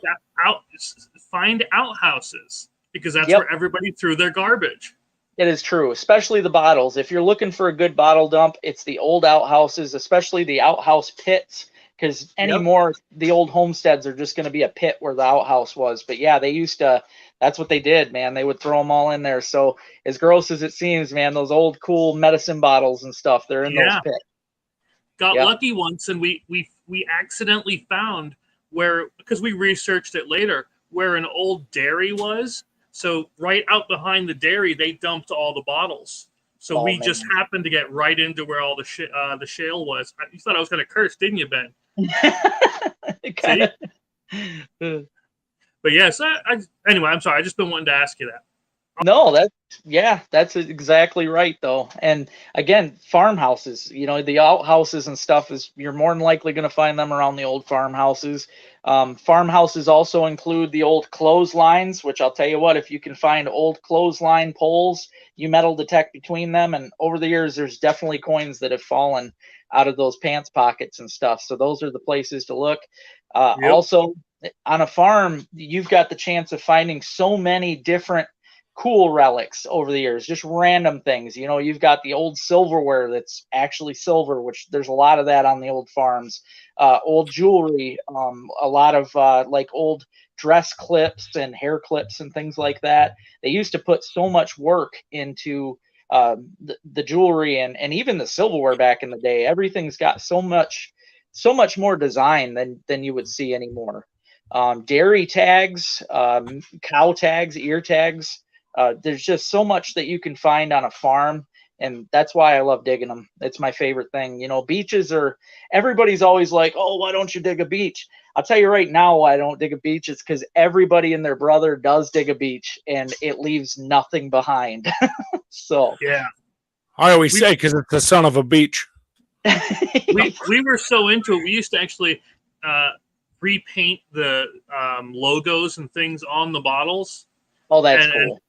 outhouses, because that's where everybody threw their garbage. It is true, especially the bottles. If you're looking for a good bottle dump, it's the old outhouses, especially the outhouse pits, because anymore the old homesteads are just going to be a pit where the outhouse was. But yeah, they used to, that's what they did, man. They would throw them all in there. So as gross as it seems, man, those old cool medicine bottles and stuff, they're in those pits. Got lucky once, and we accidentally found where, because we researched it later, where an old dairy was. So right out behind the dairy, they dumped all the bottles. So we just happened to get right into where all the shale was. You thought I was going to curse, didn't you, Ben? But yes, anyway, I'm sorry. I just been wanting to ask you that. No, that's exactly right though. And again, farmhouses, the outhouses and stuff is you're more than likely going to find them around the old farmhouses. Farmhouses also include the old clotheslines, which I'll tell you what, if you can find old clothesline poles, you metal detect between them. And over the years, there's definitely coins that have fallen out of those pants pockets and stuff. So those are the places to look. Yep. Also, on a farm, you've got the chance of finding so many different cool relics over the years, just random things. You've got the old silverware that's actually silver, which there's a lot of that on the old farms. Old jewelry, a lot of like old dress clips and hair clips and things like that. They used to put so much work into the jewelry and even the silverware back in the day. Everything's got so much more design than you would see anymore. Dairy tags, cow tags, ear tags. There's just so much that you can find on a farm, and that's why I love digging them. It's my favorite thing. Beaches everybody's always like, oh, why don't you dig a beach? I'll tell you right now why I don't dig a beach. It's because everybody and their brother does dig a beach, and it leaves nothing behind. So Yeah. I always say because it's the son of a beach. we were so into it. We used to actually repaint the logos and things on the bottles. Oh, that's cool.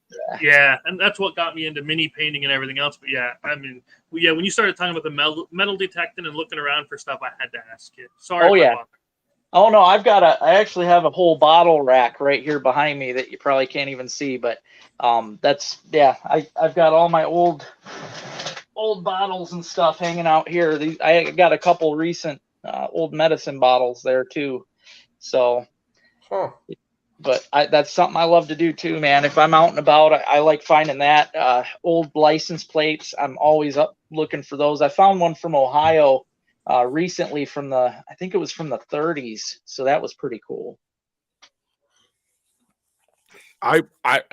Yeah, and that's what got me into mini painting and everything else. But yeah, I mean, when you started talking about the metal detecting and looking around for stuff, I had to ask you. Sorry. Oh yeah. Oh no, I actually have a whole bottle rack right here behind me that you probably can't even see, but I've got all my old bottles and stuff hanging out here. I got a couple recent old medicine bottles there too. So. Huh. But that's something I love to do too, man. If I'm out and about, I like finding that. Old license plates, I'm always up looking for those. I found one from Ohio recently I think it was from the 30s. So that was pretty cool.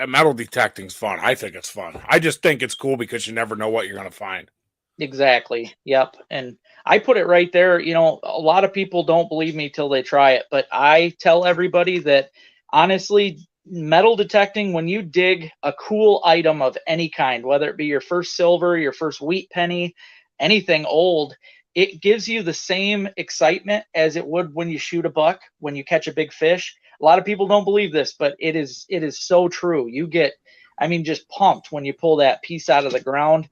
Metal detecting's fun. I think it's fun. I just think it's cool because you never know what you're going to find. Exactly. Yep. And I put it right there. A lot of people don't believe me till they try it, but I tell everybody that honestly, metal detecting, when you dig a cool item of any kind, whether it be your first silver, your first wheat penny, anything old, it gives you the same excitement as it would when you shoot a buck, when you catch a big fish. A lot of people don't believe this, but it is so true. You get, just pumped when you pull that piece out of the ground.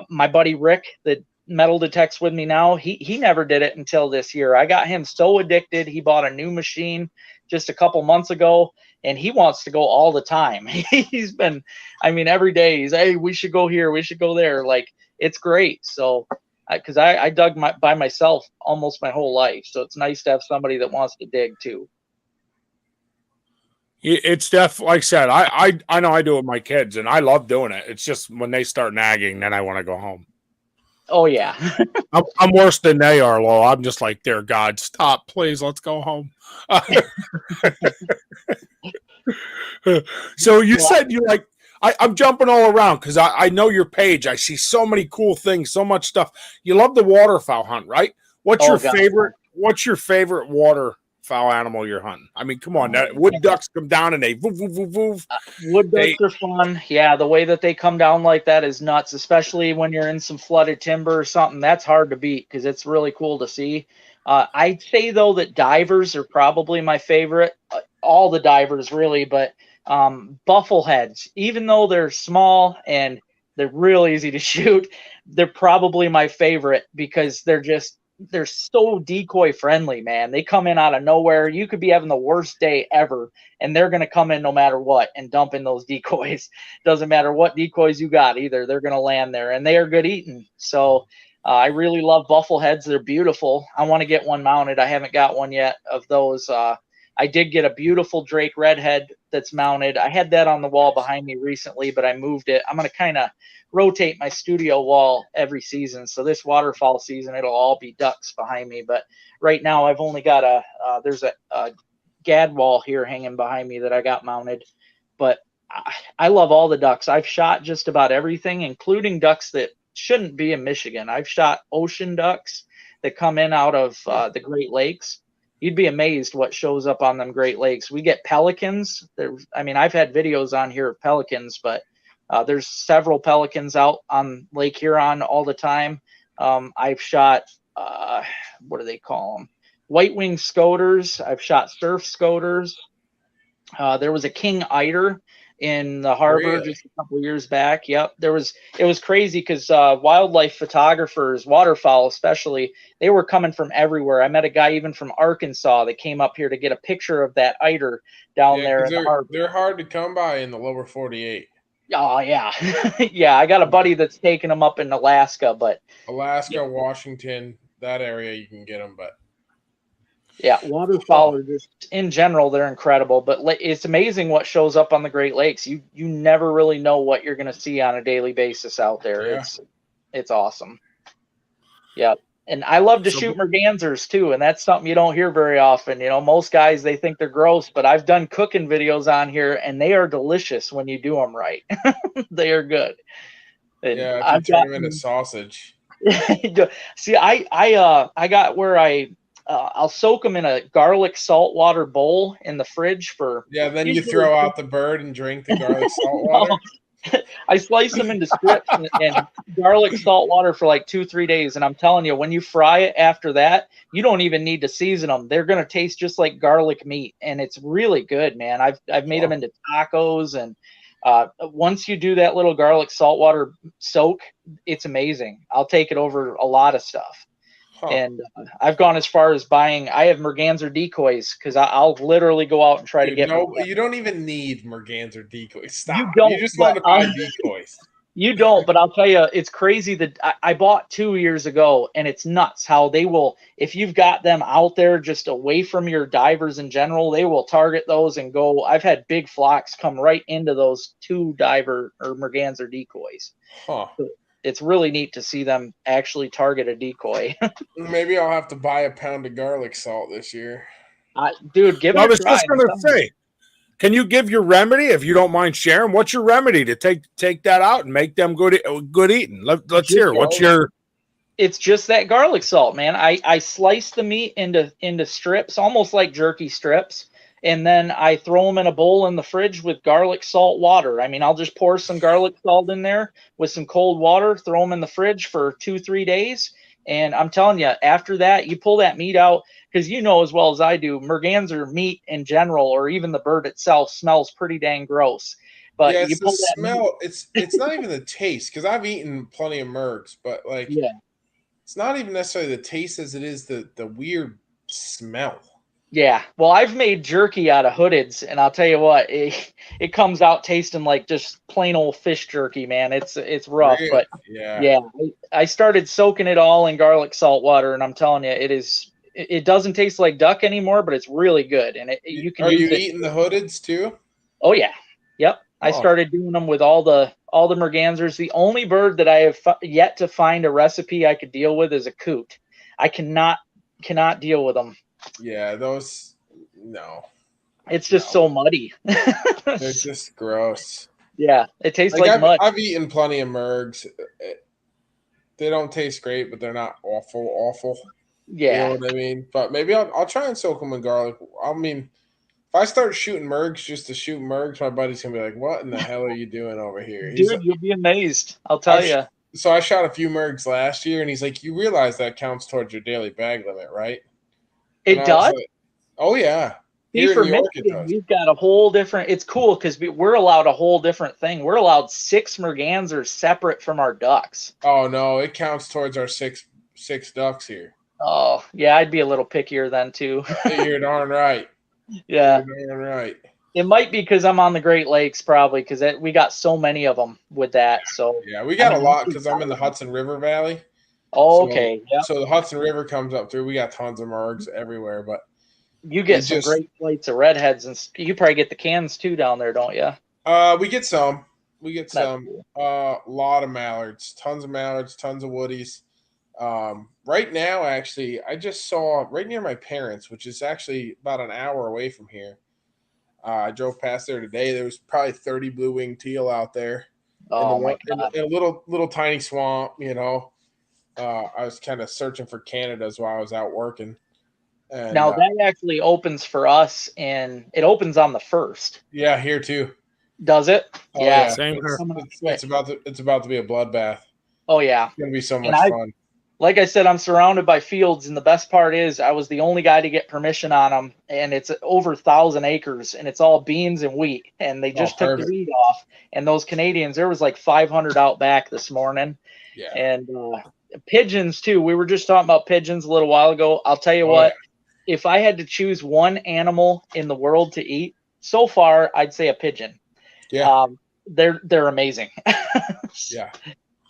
My buddy Rick that metal detects with me now, he never did it until this year. I got him so addicted. He bought a new machine just a couple months ago, and he wants to go all the time. He's been, every day he's, hey, we should go here, we should go there. Like, it's great. So, because I dug by myself almost my whole life, so it's nice to have somebody that wants to dig too. It's definitely, like I said, I know I do it with my kids, and I love doing it. It's just when they start nagging, then I want to go home. Oh yeah. I'm worse than they are, Lo. I'm just like, dear God, stop, please, let's go home. So you said you like, I'm jumping all around because I know your page. I see so many cool things, so much stuff. You love the waterfowl hunt, right? What's your favorite waterfowl animal you're hunting? Come on, wood ducks come down and they woof, woof, woof, woof. Wood ducks are fun. Yeah, the way that they come down like that is nuts, especially when you're in some flooded timber or something. That's hard to beat because it's really cool to see. I'd say, though, that divers are probably my favorite. All the divers, really, but buffleheads, even though they're small and they're real easy to shoot, they're probably my favorite because they're so decoy friendly, man. They come in out of nowhere. You could be having the worst day ever, and they're going to come in no matter what and dump in those decoys. Doesn't matter what decoys you got either. They're going to land there, and they are good eating. So I really love buffleheads. They're beautiful. I want to get one mounted. I haven't got one yet of those. I did get a beautiful Drake redhead that's mounted. I had that on the wall behind me recently, but I moved it. I'm going to kind of rotate my studio wall every season. So this waterfowl season, it'll all be ducks behind me. But right now I've only got there's a gad wall here hanging behind me that I got mounted. But I love all the ducks. I've shot just about everything, including ducks that shouldn't be in Michigan. I've shot ocean ducks that come in out of the Great Lakes. you'd be amazed what shows up on them Great Lakes. We get pelicans. I mean, I've had videos on here of pelicans, but there's several pelicans out on Lake Huron all the time. I've shot, what do they call them? White-winged scoters. I've shot surf scoters. There was a king eider in the harbor Really? just a couple of years back. Yep. It was crazy because wildlife photographers, waterfowl especially, they were coming from everywhere. I met a guy even from Arkansas that came up here to get a picture of that eider down there in the harbor. They're hard to come by in the lower 48. Oh yeah. Yeah, I got a buddy that's taking them up in Alaska, but Alaska, Washington, that area you can get them, but yeah, waterfowl are just in general, they're incredible, but it's amazing what shows up on the Great Lakes. You never really know what you're going to see on a daily basis out there. Yeah. It's awesome. Yeah. And I love to shoot mergansers too, and that's something you don't hear very often. You know, most guys, they think they're gross, but I've done cooking videos on here and they are delicious when you do them right. They are good. And yeah, if you turn them into sausage. See, I got where I'll soak them in a garlic saltwater bowl in the fridge for. Yeah, then you throw out the bird and drink the garlic salt water. I slice them into strips and garlic salt water for like 2-3 days. And I'm telling you, when you fry it after that, you don't even need to season them. They're going to taste just like garlic meat. And it's really good, man. I've made them into tacos. And once you do that little garlic saltwater soak, it's amazing. I'll take it over a lot of stuff. Huh. And I've gone as far as buying. I have merganser decoys because I'll literally go out and try to get. No, you don't even need merganser decoys. Stop. You don't. You just want to buy decoys. You don't, but I'll tell you, it's crazy that I bought 2 years ago, and it's nuts how they will. If you've got them out there just away from your divers in general, they will target those and go. I've had big flocks come right into those 2 diver or merganser decoys. Huh. So, it's really neat to see them actually target a decoy. Maybe I'll have to buy a pound of garlic salt this year. Dude, give it a try. I was just going to say, can you give your remedy if you don't mind sharing? What's your remedy to take that out and make them good eating? Let's hear. What's your? It's just that garlic salt, man. I slice the meat into strips, almost like jerky strips. And then I throw them in a bowl in the fridge with garlic salt water. I mean, I'll just pour some garlic salt in there with some cold water, throw them in the fridge for 2-3 days. And I'm telling you, after that, you pull that meat out because you know as well as I do, merganser meat in general, or even the bird itself, smells pretty dang gross. But yeah, you pull the smell. It's not even the taste because I've eaten plenty of mergs, but like, yeah, it's not even necessarily the taste as it is the weird smell. Yeah, well, I've made jerky out of hoodeds, and I'll tell you what, it comes out tasting like just plain old fish jerky, man. It's rough, really? But yeah, I started soaking it all in garlic salt water, and I'm telling you, it doesn't taste like duck anymore, but it's really good. And you can. Are you eating the hoodeds too? Oh yeah, yep. I started doing them with all the mergansers. The only bird that I have yet to find a recipe I could deal with is a coot. I cannot deal with them. Yeah, those no. It's just so muddy. They're just gross. Yeah, it tastes like mud. I've eaten plenty of mergs. They don't taste great, but they're not awful. Yeah. You know what I mean? But maybe I'll try and soak them in garlic. I mean, if I start shooting mergs just to shoot mergs, my buddy's going to be like, what in the hell are you doing over here? Dude, you'll be amazed. I'll tell you. So I shot a few mergs last year, and he's like, you realize that counts towards your daily bag limit, right? It does? Like, oh, yeah. See, for Michigan, we've got a whole different – it's cool because we're allowed a whole different thing. We're allowed 6 mergansers separate from our ducks. Oh, no. It counts towards our six ducks here. Oh, yeah. I'd be a little pickier then, too. You're darn right. Yeah. You're darn right. It might be because I'm on the Great Lakes probably because we got so many of them with that. So yeah, we got a lot because I'm in the Hudson River Valley. Oh, okay. Yeah. So the Hudson River comes up through. We got tons of mergs everywhere, but you get some great plates of redheads, and you probably get the cans too down there, don't you? We get some. We get some. A lot of mallards, tons of woodies. Right now, actually, I just saw right near my parents', which is actually about an hour away from here. I drove past there today. There was probably 30 blue-winged teal out there. Oh, my God. In a little tiny swamp, you know. I was kind of searching for Canadas while I was out working. And, Now that actually opens for us, and it opens on the 1st. yeah, here too. Does it? Oh, yeah. Same here. It's about to be a bloodbath. Oh yeah. It's gonna be so And much fun. Like I said, I'm surrounded by fields, and the best part is I was the only guy to get permission on them, and it's over 1,000 acres, and it's all beans and wheat, and they just took the perfect. wheat off. And those Canadians, there was like 500 out back this morning, Yeah. and pigeons too. We were just talking about pigeons a little while ago. I'll tell you what, if I had to choose one animal in the world to eat, so far I'd say a pigeon. Yeah. They're amazing. Yeah.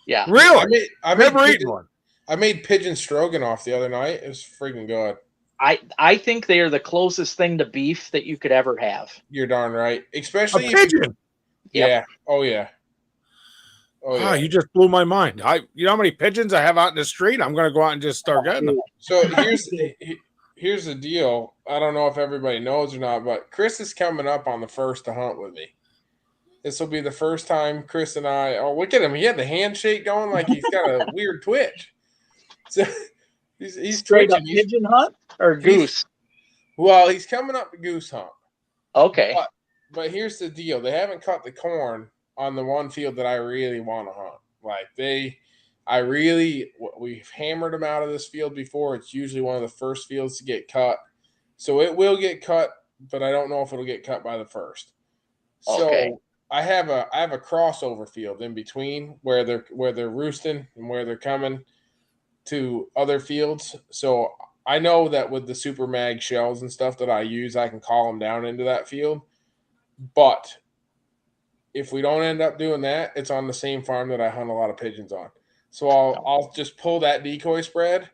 Yeah. Really? I've Never eaten one. I made pigeon stroganoff the other night. It was freaking good. I think they are the closest thing to beef that you could ever have. You're darn right. A Especially pigeon. Yeah. Oh yeah. Oh Ah, yeah. you just blew my mind. You know how many pigeons I have out in the street? I'm going to go out and just start getting them. So here's the deal. I don't know if everybody knows or not, but Chris is coming up on the 1st to hunt with me. This will be the first time Chris and I. Oh, look at him! He had the handshake going like he's got a weird twitch. So he's Straight up twitching. pigeon hunt or goose? Well, he's coming up to goose hunt. Okay. But here's the deal: they haven't cut the corn on the one field that I really want to hunt. Like we've hammered them out of this field before. It's usually one of the first fields to get cut, so it will get cut. But I don't know if it'll get cut by the 1st. Okay. So I have a crossover field in between where they're roosting and where they're coming to other fields. So I know that with the Super Mag shells and stuff that I use, I can call them down into that field. But if we don't end up doing that, it's on the same farm that I hunt a lot of pigeons on. So I'll just pull that decoy spread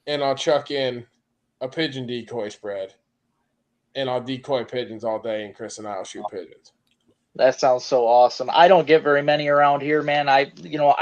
and I'll chuck in a pigeon decoy spread and I'll decoy pigeons all day, and Chris and I will shoot pigeons. That sounds so awesome. I don't get very many around here, man. I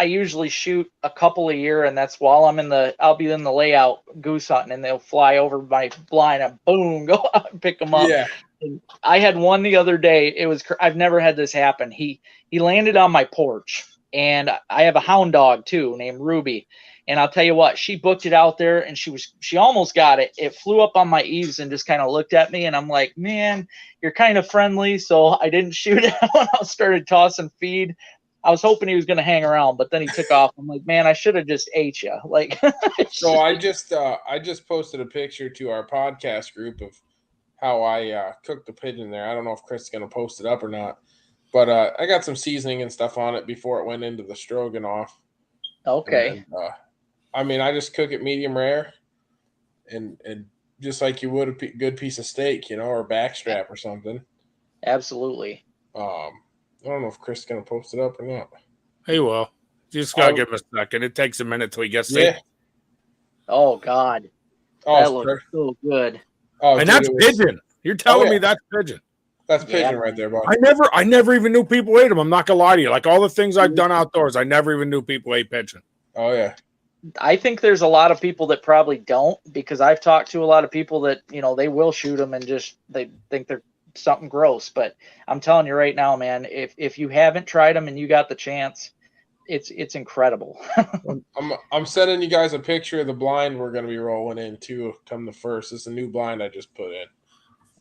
usually shoot a couple a year, and that's while I'll be in the layout goose hunting, and they'll fly over my blind and boom, go out and pick them up. Yeah. And I had one the other day. I've never had this happen. He landed on my porch, and I have a hound dog too named Ruby. And I'll tell you what, she booked it out there, and she almost got it. It flew up on my eaves and just kind of looked at me, and I'm like, man, you're kind of friendly. So I didn't shoot it when I started tossing feed. I was hoping he was going to hang around, but then he took off. I'm like, man, I should have just ate you. Like, so I just posted a picture to our podcast group of how I cooked the pigeon there. I don't know if Chris is going to post it up or not, but I got some seasoning and stuff on it before it went into the stroganoff. Okay. And, I just cook it medium rare, and just like you would a good piece of steak, or backstrap or something. Absolutely. I don't know if Chris is going to post it up or not. Hey, well, you just got to give him a second. It takes a minute till he gets Yeah. there. Oh, God. That looks so good. Oh, And dude, that's pigeon. You're telling me that's pigeon. That's pigeon right there, bud. I never even knew people ate them. I'm not going to lie to you. Like all the things I've done outdoors, I never even knew people ate pigeon. Oh, yeah. I think there's a lot of people that probably don't, because I've talked to a lot of people that, they will shoot them and just they think they're something gross. But I'm telling you right now, man, if you haven't tried them and you got the chance, it's incredible. I'm sending you guys a picture of the blind we're going to be rolling in too. Come the 1st. It's a new blind I just put in.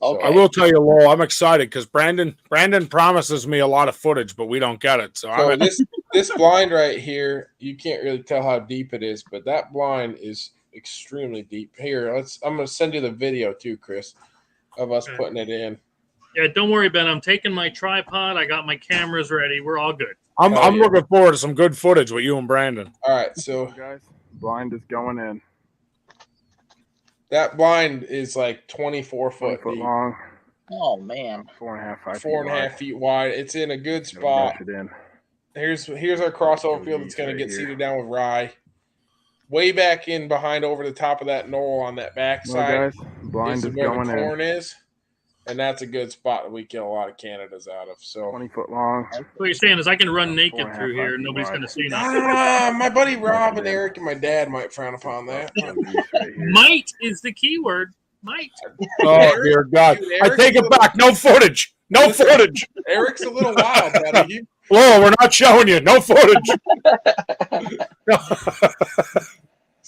Okay. I will tell you, Lowell, I'm excited because Brandon promises me a lot of footage, but we don't get it. So this blind right here, you can't really tell how deep it is, but that blind is extremely deep. Here, I'm going to send you the video too, Chris, of us putting it in. Yeah, don't worry, Ben. I'm taking my tripod. I got my cameras ready. We're all good. I'm looking forward to some good footage with you and Brandon. All right, so guys, blind is going in. That blind is like 24 foot deep. Long. Oh man, 4.5 feet wide. It's in a good spot. Here's our crossover field that's going to get seeded down with rye. Way back in behind over the top of that knoll on that backside. Blind is where going the corn in. is. And that's a good spot that we kill a lot of Canadas out of. So 20 foot long. What you're saying is I can run naked through here and nobody's going to see nothing. My buddy Rob and Eric and my dad might frown upon that. Might is the key word. Might. Oh, dear God. I take it back. No footage. No footage. Eric's a little wild, buddy. Whoa, we're not showing you. No footage.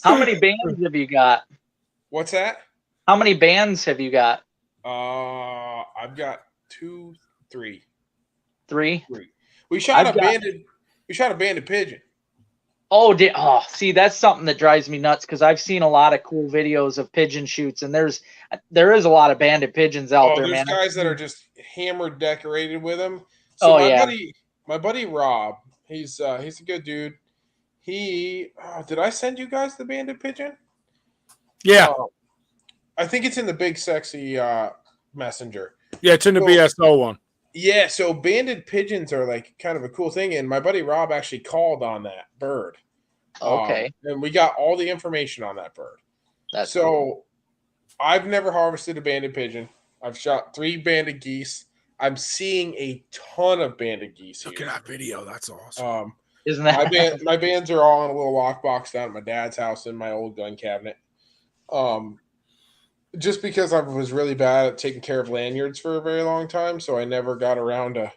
How many bands have you got? What's that? How many bands have you got? I've got 3. Three. We shot I've a got- banded pigeon. Oh, see, that's something that drives me nuts because I've seen a lot of cool videos of pigeon shoots, and there is a lot of banded pigeons out there, There's man. guys that are just hammered decorated with them. Oh, So yeah. my buddy Rob, he's a good dude. Did I send you guys the banded pigeon? Yeah, I think it's in the big sexy messenger. yeah, it's in the BSO one. Yeah, so banded pigeons are like kind of a cool thing, and my buddy Rob actually called on that bird. Okay. And we got all the information on that bird. That's so cool. I've never harvested a banded pigeon. I've shot 3 banded geese. I'm seeing a ton of banded geese Look here. at that video. That's awesome. Isn't that My bands are all in a little lockbox down at my dad's house in my old gun cabinet. Just because I was really bad at taking care of lanyards for a very long time, so I never got around to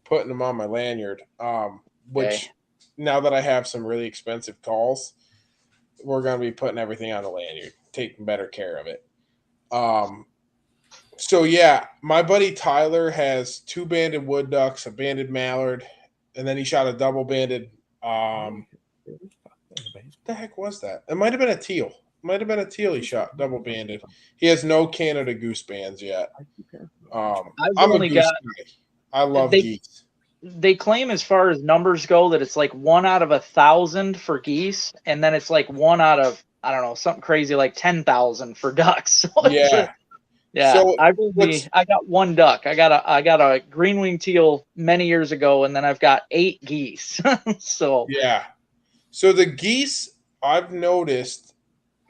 putting them on my lanyard. Which Okay. now that I have some really expensive calls, we're going to be putting everything on the lanyard, taking better care of it. So yeah, my buddy Tyler has 2 banded wood ducks, a banded mallard, and then he shot a double banded. What the heck was that? It might have been a teal. He shot double banded. He has no Canada goose bands yet. I'm only a goose got- guy. I love They- geese. They claim as far as numbers go that it's like 1 out of 1,000 for geese, and then it's like 1 out of, I don't know, something crazy like 10,000 for ducks. So it's Yeah. yeah. So I got 1 duck. I got a green wing teal many years ago, and then I've got 8 geese. So Yeah. So the geese, I've noticed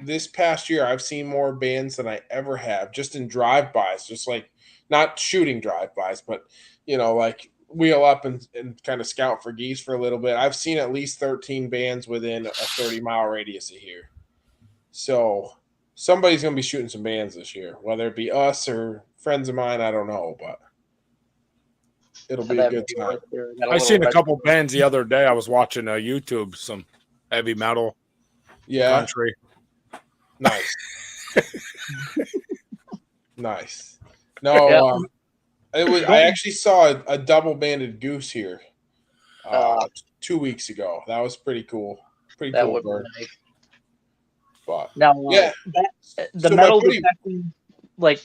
this past year, I've seen more bands than I ever have, just in drive-bys, just like not shooting drive-bys, but like wheel up and kind of scout for geese for a little bit. I've seen at least 13 bands within a 30-mile radius of here. So somebody's going to be shooting some bands this year, whether it be us or friends of mine, I don't know, but it'll be a good time. I seen a couple bands the other day. I was watching YouTube, some heavy metal Yeah, country. nice. Nice. No, I actually saw a double banded goose here 2 weeks ago. That was pretty cool. Pretty That cool would be bird. nice. But Now, yeah, the So my metal buddy- detecting, like,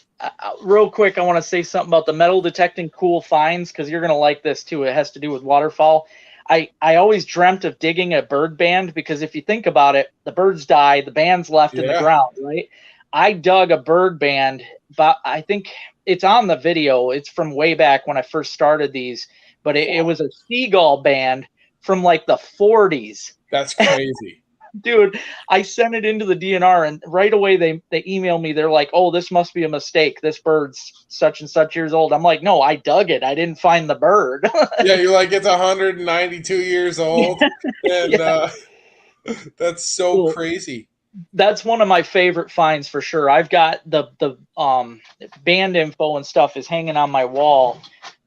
real quick, I want to say something about the metal detecting cool finds because you're gonna like this too. It has to do with waterfowl. I always dreamt of digging a bird band because if you think about it, the birds die, the band's left in the Yeah. ground, right? I dug a bird band, but I think it's on the video. It's from way back when I first started these, but it was a seagull band from like the 40s. that's crazy. Dude, I sent it into the DNR and right away they emailed me. They're like, "Oh, this must be a mistake. This bird's such and such years old." I'm like, "No, I dug it. I didn't find the bird." Yeah, you're like, it's 192 years old. And that's so Cool. crazy. That's one of my favorite finds for sure. I've got the band info and stuff is hanging on my wall.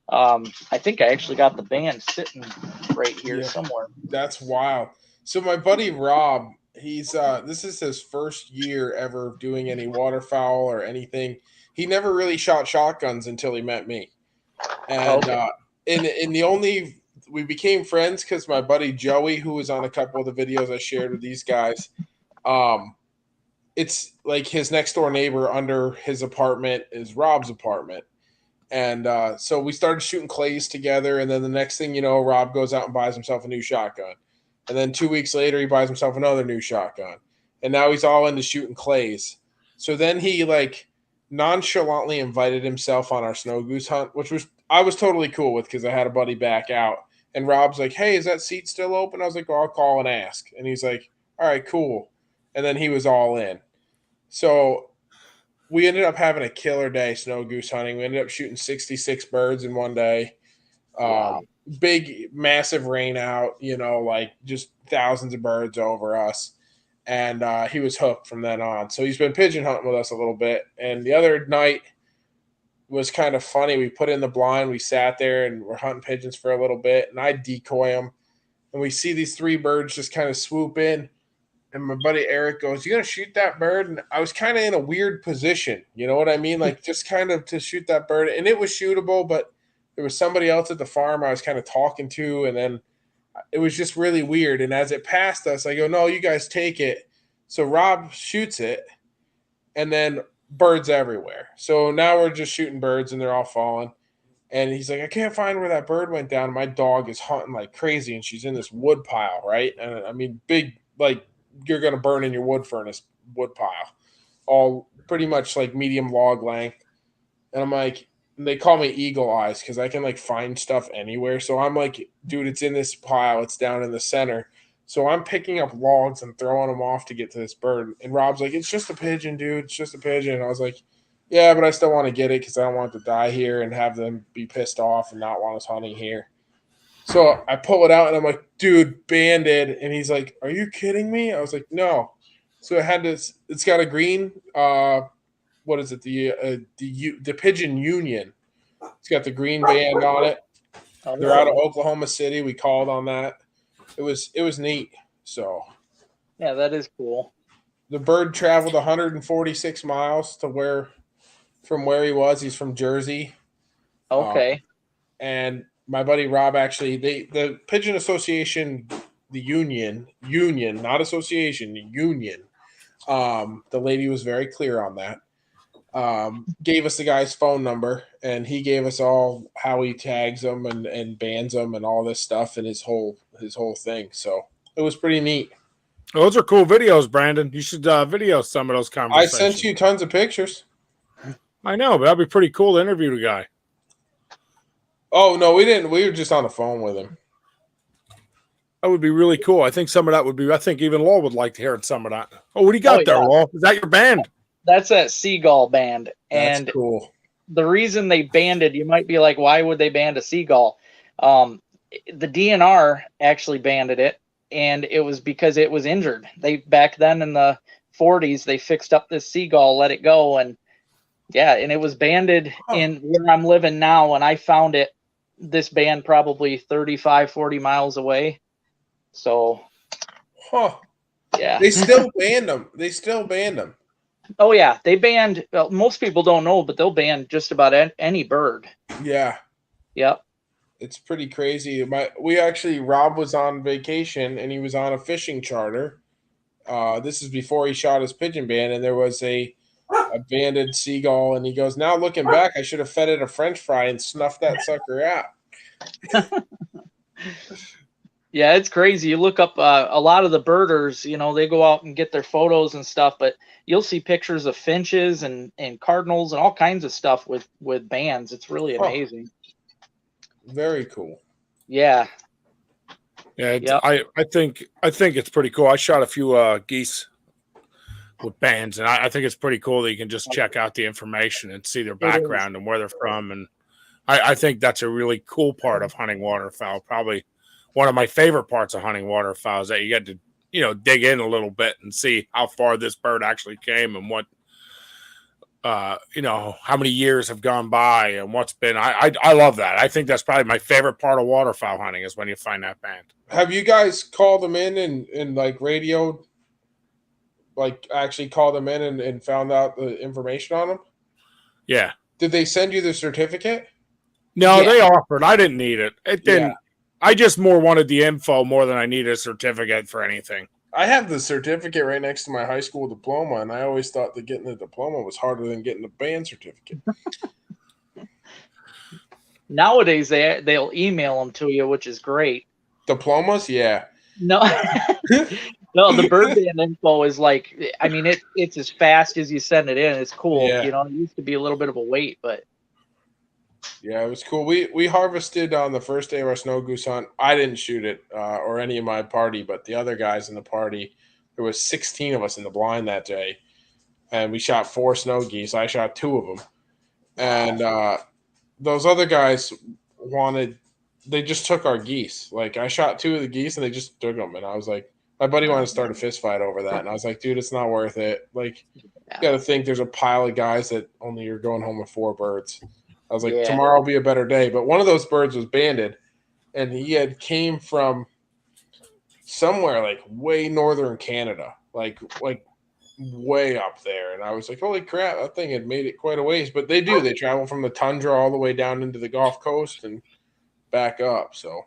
I think I actually got the band sitting right here Yeah. somewhere. That's wild. So my buddy Rob, he's this is his first year ever doing any waterfowl or anything. He never really shot shotguns until he met me. And Okay. we became friends because my buddy Joey, who was on a couple of the videos I shared with these guys, it's like his next door neighbor under his apartment is Rob's apartment. And so we started shooting clays together. And then the next thing you know, Rob goes out and buys himself a new shotgun. And then 2 weeks later, he buys himself another new shotgun. And now he's all into shooting clays. So then he like nonchalantly invited himself on our snow goose hunt, which I was totally cool with because I had a buddy back out. And Rob's like, "Hey, is that seat still open?" I was like, "Well, I'll call and ask." And he's like, "All right, cool." And then he was all in. So we ended up having a killer day snow goose hunting. We ended up shooting 66 birds in one day. Wow. Big, massive rain out, like just thousands of birds over us. And he was hooked from then on. So he's been pigeon hunting with us a little bit. And the other night was kind of funny. We put in the blind. We sat there and we're hunting pigeons for a little bit. And I decoy them. And we see these 3 birds just kind of swoop in. and my buddy Eric goes, "You gonna shoot that bird?" And I was kind of in a weird position, you know what I mean? Like just kind of to shoot that bird, and it was shootable, but there was somebody else at the farm I was kind of talking to, and then it was just really weird. And as it passed us, I go, "No, you guys take it." So Rob shoots it, and then birds everywhere. So now we're just shooting birds, and they're all falling. And he's like, "I can't find where that bird went down. My dog is hunting like crazy, and she's in this wood pile, right? And I mean, big, like you're gonna burn in your wood furnace wood pile, all pretty much like medium log length." And I'm like, and they call me Eagle Eyes because I can like find stuff anywhere. So I'm like, dude, it's in this pile. It's down in the center. So I'm picking up logs and throwing them off to get to this bird. And Rob's like, "It's just a pigeon, dude. It's just a pigeon." And I was like, "Yeah, but I still want to get it because I don't want it to die here and have them be pissed off and not want us hunting here." So I pull it out and I'm like, "Dude, banded." And he's like, "Are you kidding me?" I was like, "No." So it had this. It's got a green. What is it? The Pigeon Union. It's got the green band on it. They're out of Oklahoma City. We called on that. It was neat. So Yeah, that is cool. the bird traveled 146 miles from where he was. He's from Jersey. Okay. And my buddy Rob actually, the Pigeon Association, the union, not association, the union. The lady was very clear on that. Gave us the guy's phone number, and he gave us all how he tags them and bans them and all this stuff and his whole thing. So it was pretty neat. Those are cool videos, Brandon. You should video some of those I conversations. sent you tons of pictures. I know, but that'd be pretty cool to interview the guy. Oh no, we didn't. We were just on the phone with him. That would be really cool. I think some of that would be. I think even Law would like to hear some of that. Oh, what do you got there, yeah. Law? Is that your band? That's that Seagull band. That's And cool. the reason they banned it, you might be like, why would they ban a Seagull? The DNR actually banned it, and it was because it was injured. They back then in the 40s, they fixed up this Seagull, let it go, and yeah, and it was banded in where I'm living now. When I found it, this band probably 35, 40 miles away. So, yeah. They still banned them. Oh yeah, they banned. Well, most people don't know, but they'll ban just about any bird. Yeah. Yep. It's pretty crazy. Rob was on vacation and he was on a fishing charter. This is before he shot his pigeon band, and there was a banded seagull, and he goes, "Now looking back, I should have fed it a French fry and snuffed that sucker out." Yeah, it's crazy. You look up a lot of the birders, they go out and get their photos and stuff, but you'll see pictures of finches and cardinals and all kinds of stuff with bands. It's really amazing. Very cool. Yeah. Yeah, Yep. I think it's pretty cool. I shot a few geese with bands, and I think it's pretty cool that you can just check out the information and see their background and where they're from. And I think that's a really cool part of hunting waterfowl. Probably one of my favorite parts of hunting waterfowl is that you get to, dig in a little bit and see how far this bird actually came and what, how many years have gone by and what's been. I love that. I think that's probably my favorite part of waterfowl hunting is when you find that band. Have you guys called them in and like radioed, like actually called them in and found out the information on them? Yeah. Did they send you the certificate? No, Yeah. they offered. I didn't need it. It didn't. Yeah. I just more wanted the info more than I needed a certificate for anything. I have the certificate right next to my high school diploma, and I always thought that getting the diploma was harder than getting the band certificate. Nowadays, they'll email them to you, which is great. Diplomas? Yeah. No, no, the bird band info is like, it's as fast as you send it in. It's cool. Yeah. It used to be a little bit of a wait, but Yeah, it was cool. We harvested on the first day of our snow goose hunt. I didn't shoot it or any of my party, but the other guys in the party, there was 16 of us in the blind that day, and we shot 4 snow geese. I shot 2 of them, and those other guys they just took our geese. Like I shot 2 of the geese, and they just took them, and I was like, my buddy wanted to start a fist fight over that, and I was like, dude, it's not worth it. Like, you got to think there's a pile of guys that only you're going home with 4 birds. I was like, tomorrow will be a better day. But one of those birds was banded, and he came from somewhere like way northern Canada, like way up there. And I was like, holy crap, that thing had made it quite a ways. But they do. They travel from the tundra all the way down into the Gulf Coast and back up. So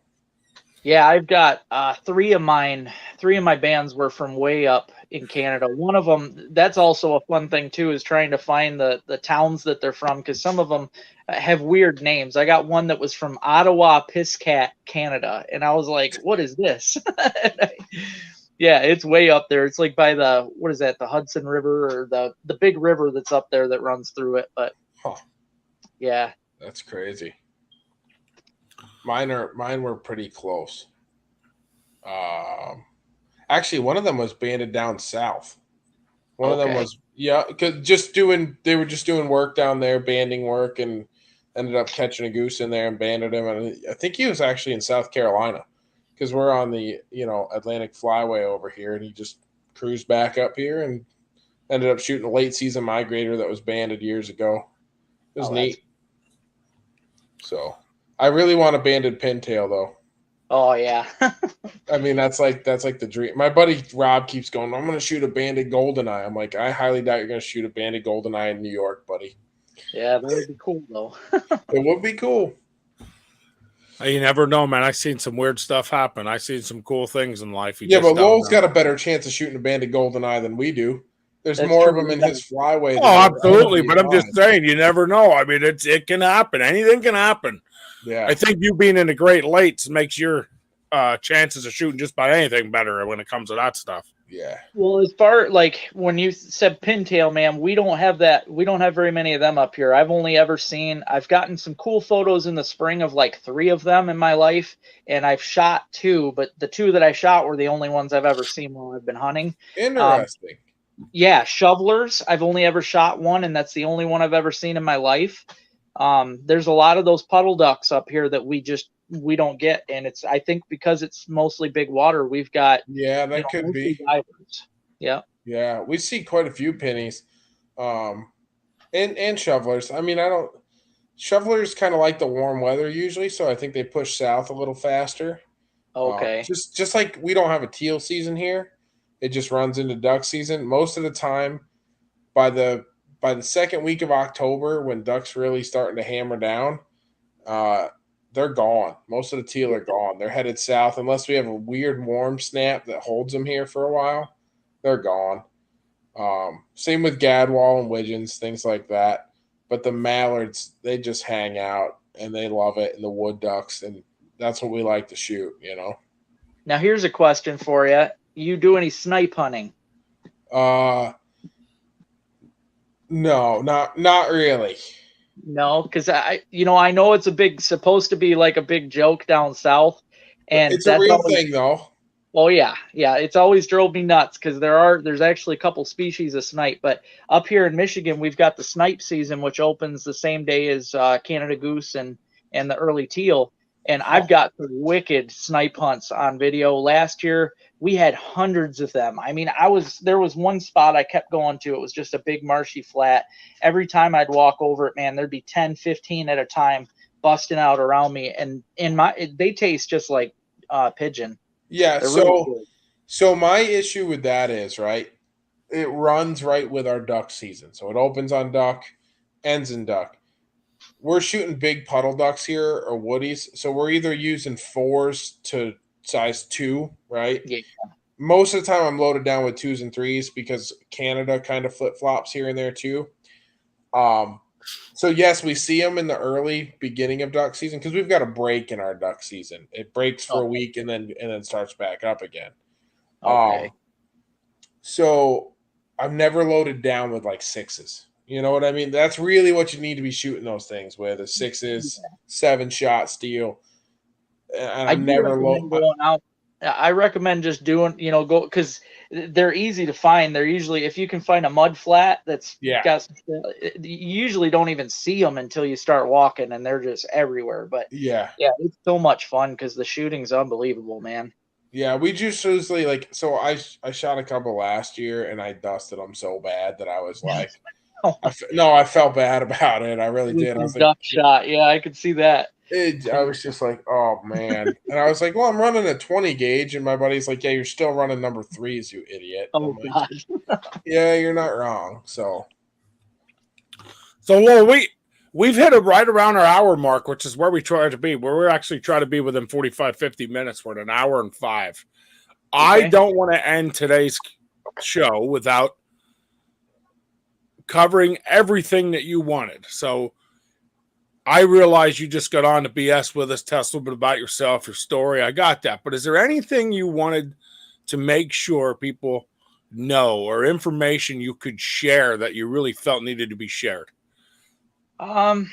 Yeah, I've got three of my bands were from way up in Canada. One of them, that's also a fun thing too, is trying to find the towns that they're from, because some of them have weird names. I got one that was from Ottawa, Piscat, Canada, and I was like, what is this? Yeah, it's way up there. It's like by the, what is that, the Hudson River, or the big river that's up there that runs through it. But yeah, that's crazy. Mine were pretty close. Actually, one of them was banded down south. One of them was, yeah, because they were just doing work down there, banding work, and ended up catching a goose in there and banded him. And I think he was actually in South Carolina, because we're on the Atlantic Flyway over here, and he just cruised back up here and ended up shooting a late season migrator that was banded years ago. It was neat. So I really want a banded pintail though. Oh yeah. I mean, that's like the dream. My buddy Rob keeps going, I'm going to shoot a banded goldeneye. I'm like, I highly doubt you're going to shoot a banded goldeneye in New York, buddy. Yeah, that would be cool though. It would be cool. You never know, man. I've seen some weird stuff happen. I've seen some cool things in life. Yeah, but Lowell's got a better chance of shooting a banded goldeneye than we do. There's more of them in his flyway. Oh, absolutely. But I'm just saying, you never know. I mean, it can happen. Anything can happen. Yeah. I think you being in the Great Lakes makes your chances of shooting just about anything better when it comes to that stuff. Yeah. Well, as far like when you said pintail, man, we don't have that. We don't have very many of them up here. I've gotten some cool photos in the spring of like 3 of them in my life, and I've shot 2, but the 2 that I shot were the only ones I've ever seen while I've been hunting. Interesting. Yeah, shovelers. I've only ever shot 1, and that's the only one I've ever seen in my life. There's a lot of those puddle ducks up here that we don't get, and it's, I think, because it's mostly big water. We've got could be divers. Yeah, we see quite a few pennies, and shovelers. I mean, shovelers kind of like the warm weather usually, so I think they push south a little faster. Okay. Just like we don't have a teal season here, it just runs into duck season most of the time. By the second week of October, when ducks really starting to hammer down, they're gone. Most of the teal are gone. They're headed south unless we have a weird warm snap that holds them here for a while. They're gone. Same with gadwall and widgeons, things like that. But the mallards, they just hang out and they love it, and the wood ducks, and that's what we like to shoot, Now here's a question for you. You do any snipe hunting? No, not really. No, because I know it's supposed to be like a big joke down south, and it's a real thing though. Oh yeah, it's always drove me nuts because there's actually a couple species of snipe, but up here in Michigan we've got the snipe season, which opens the same day as Canada goose and the early teal, and I've got the wicked snipe hunts on video. Last year we had hundreds of them. I mean, there was one spot I kept going to. It was just a big marshy flat. Every time I'd walk over it, man, there'd be 10, 15 at a time busting out around me. And they taste just like pigeon. Yeah. They're really good. So my issue with that is, right, it runs right with our duck season. So it opens on duck, ends in duck. We're shooting big puddle ducks here or woodies. So we're either using 4s to size 2, right? Yeah. Most of the time I'm loaded down with 2s and 3s because Canada kind of flip-flops here and there too. So yes, we see them in the early beginning of duck season because we've got a break in our duck season. It breaks for a week and then starts back up again. Okay. So I've never loaded down with like 6s. You know what I mean? That's really what you need to be shooting those things with, is 6s, 7-shot steel. And I recommend just doing, go, because they're easy to find. They're usually, if you can find a mud flat that's got, you usually don't even see them until you start walking, and they're just everywhere. But yeah, it's so much fun because the shooting's unbelievable, man. Yeah, we just usually I shot a couple last year and I dusted them so bad that I was like, I felt bad about it. I really did. I was duck shot. Yeah, I could see that. I was just like, oh man. And I was like, well, I'm running a 20 gauge. And my buddy's like, yeah, you're still running number 3s, you idiot. Oh, I'm like, God. yeah, you're not wrong. So well, we've hit it right around our hour mark, which is where we try to be, where we're actually trying to be within 45, 50 minutes. We're at an hour and 5. I don't want to end today's show without covering everything that you wanted. So I realize you just got on to BS with us, tell us a little bit about yourself, your story. I got that. But is there anything you wanted to make sure people know or information you could share that you really felt needed to be shared? I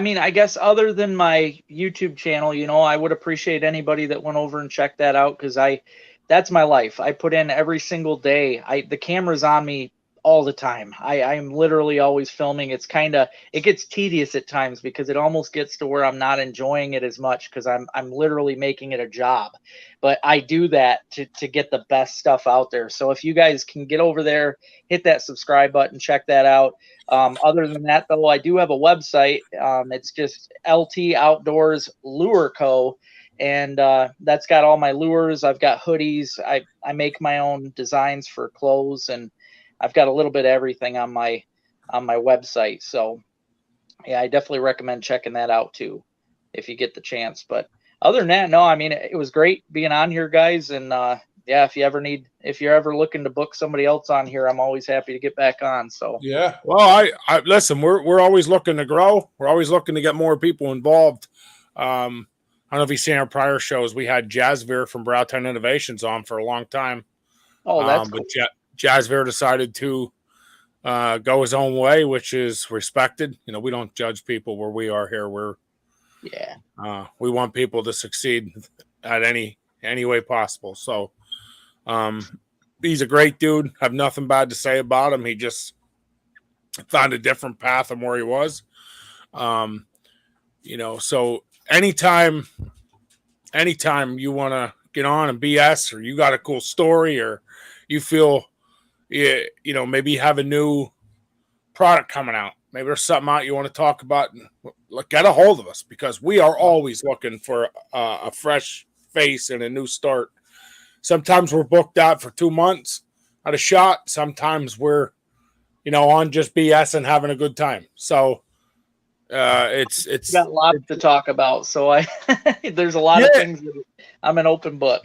mean, I guess other than my YouTube channel, I would appreciate anybody that went over and checked that out, because that's my life. I put in every single day. The camera's on me all the time. I'm literally always filming. It gets tedious at times because it almost gets to where I'm not enjoying it as much, because I'm literally making it a job. But I do that to get the best stuff out there. So if you guys can get over there, hit that subscribe button, check that out. Other than that, though, I do have a website. It's just LT Outdoors Lure Co. And that's got all my lures. I've got hoodies. I make my own designs for clothes, and I've got a little bit of everything on my website. So yeah, I definitely recommend checking that out too, if you get the chance. But other than that, no, I mean, it was great being on here, guys. And yeah, if you're ever looking to book somebody else on here, I'm always happy to get back on. So yeah. Well, I listen, we're always looking to grow. We're always looking to get more people involved. I don't know if you've seen our prior shows. We had Jazzveer from Browtown Innovations on for a long time. oh, that's But Jazzveer decided to go his own way, which is respected. We don't judge people where we are here. We want people to succeed at any way possible. So he's a great dude. I have nothing bad to say about him. He just found a different path than where he was. So anytime you want to get on and BS, or you got a cool story, or you feel, maybe you have a new product coming out, maybe there's something out you want to talk about, get a hold of us, because we are always looking for a fresh face and a new start. Sometimes we're booked out for 2 months at a shot. Sometimes we're, on just BS and having a good time. So it's got lots to talk about. So there's a lot of things. I'm an open book.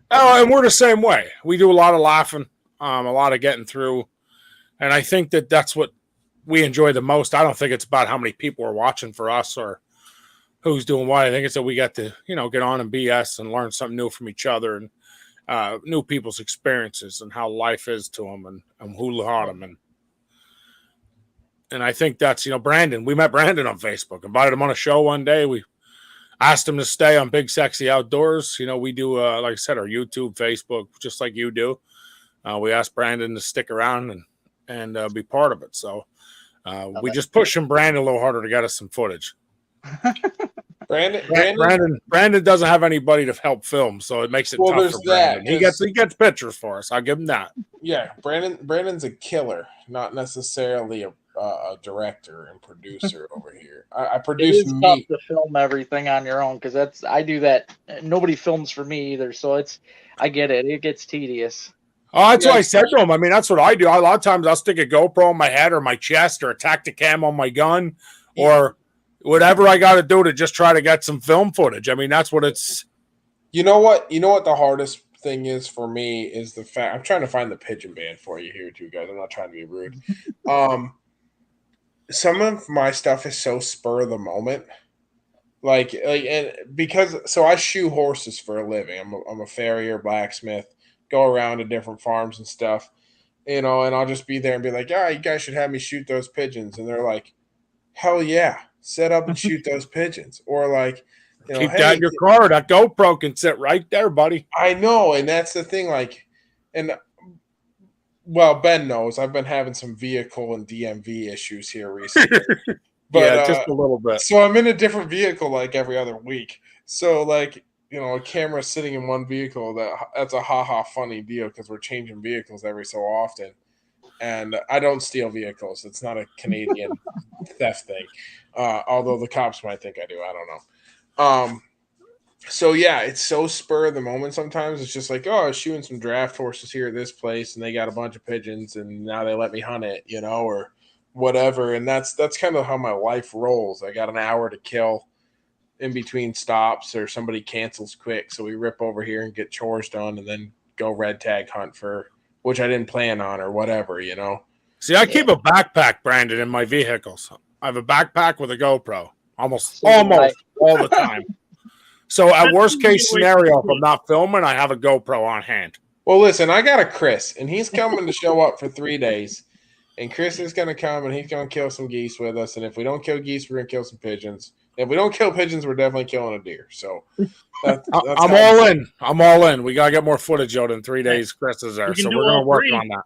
Oh, and we're the same way. We do a lot of laughing, a lot of getting through. And I think that's what we enjoy the most. I don't think it's about how many people are watching for us or who's doing what. I think it's that we get to, get on and BS and learn something new from each other, and new people's experiences and how life is to them, and who taught them. And I think that's, Brandon. We met Brandon on Facebook, invited him on a show one day. We asked him to stay on Big Sexy Outdoors. We do, like I said, our YouTube, Facebook, just like you do. We asked Brandon to stick around and be part of it. So we just pushing Brandon a little harder to get us some footage. Brandon doesn't have anybody to help film, so it makes it tough for Brandon. He gets pictures for us. I'll give him that. Yeah, Brandon's a killer, not necessarily a director and producer over here. I produce it is tough to film everything on your own, because I do that. Nobody films for me either, so I get it. It gets tedious. Oh, that's what I said to him. I mean, that's what I do. A lot of times I'll stick a GoPro on my head or my chest, or a Tacticam on my gun, or whatever I got to do to just try to get some film footage. I mean, that's what it's. You know what the hardest thing is for me is the fact I'm trying to find the pigeon band for you here too, guys. I'm not trying to be rude. Some of my stuff is so spur of the moment, and because I shoe horses for a living. I'm a farrier, blacksmith, go around to different farms and stuff, and I'll just be there and be like, "Yeah, you guys should have me shoot those pigeons," and they're like, "Hell yeah, set up and shoot those pigeons," or like, keep that in your car. That GoPro can sit right there, buddy. I know, and that's the thing. Well, Ben knows I've been having some vehicle and DMV issues here recently. But, yeah, just a little bit. So I'm in a different vehicle like every other week. So a camera sitting in one vehicle, that's a funny deal, because we're changing vehicles every so often. And I don't steal vehicles. It's not a Canadian theft thing. Although the cops might think I do. I don't know. So yeah, it's so spur of the moment sometimes. It's just like, oh, I was shooting some draft horses here at this place and they got a bunch of pigeons and now they let me hunt it, or whatever. And that's kind of how my life rolls. I got an hour to kill in between stops or somebody cancels quick. So we rip over here and get chores done and then go red tag hunt for which I didn't plan on or whatever, See, I keep a backpack, Brandon, in my vehicles. I have a backpack with a GoPro almost all the time. So at worst case scenario, if I'm not filming, I have a GoPro on hand. Well, listen, I got a Chris, and he's coming to show up for 3 days. And Chris is going to come, and he's going to kill some geese with us. And if we don't kill geese, we're going to kill some pigeons. If we don't kill pigeons, we're definitely killing a deer. So that's I'm all in. I'm all in. We got to get more footage out in 3 days. Chris is there, so we're going to work on that.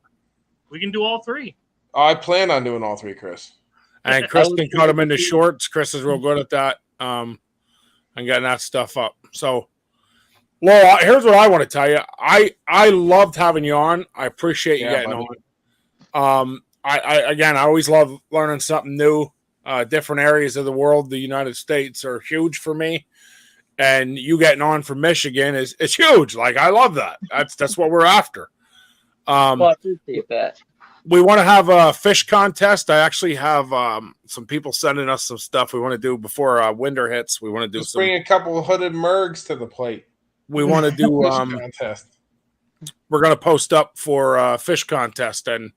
We can do all 3. I plan on doing all 3, Chris. And Chris can cut them into shorts. Chris is real good at that. And getting that stuff up. So, Lowell, here's what I want to tell you. I loved having you on. I appreciate you getting on. I always love learning something new. Different areas of the world, the United States, are huge for me. And you getting on from Michigan is huge. Like, I love that. That's what we're after. Well, I appreciate that. We want to have a fish contest. I actually have some people sending us some stuff we want to do before winter hits. We want to do bring a couple of hooded mergs to the plate. We want to do contest. We're going to post up for a fish contest, and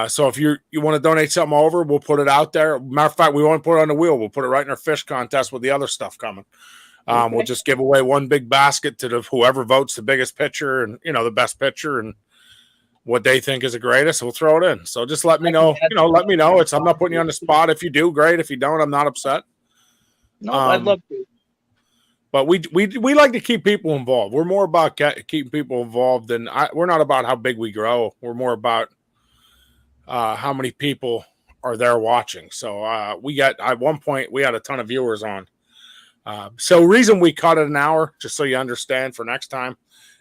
so if you want to donate something over, we'll put it out there. Matter of fact, we won't put it on the wheel. We'll put it right in our fish contest with the other stuff coming. Okay. We'll just give away one big basket to whoever votes the biggest pitcher and the best pitcher and what they think is the greatest. We'll throw it in. So just let me know. Let me know. I'm not putting you on the spot. If you do, great. If you don't, I'm not upset. No, I'd love to. But we like to keep people involved. We're more about keeping people involved than we're not about how big we grow. We're more about how many people are there watching. So at one point we had a ton of viewers on. So reason we cut it an hour, just so you understand for next time,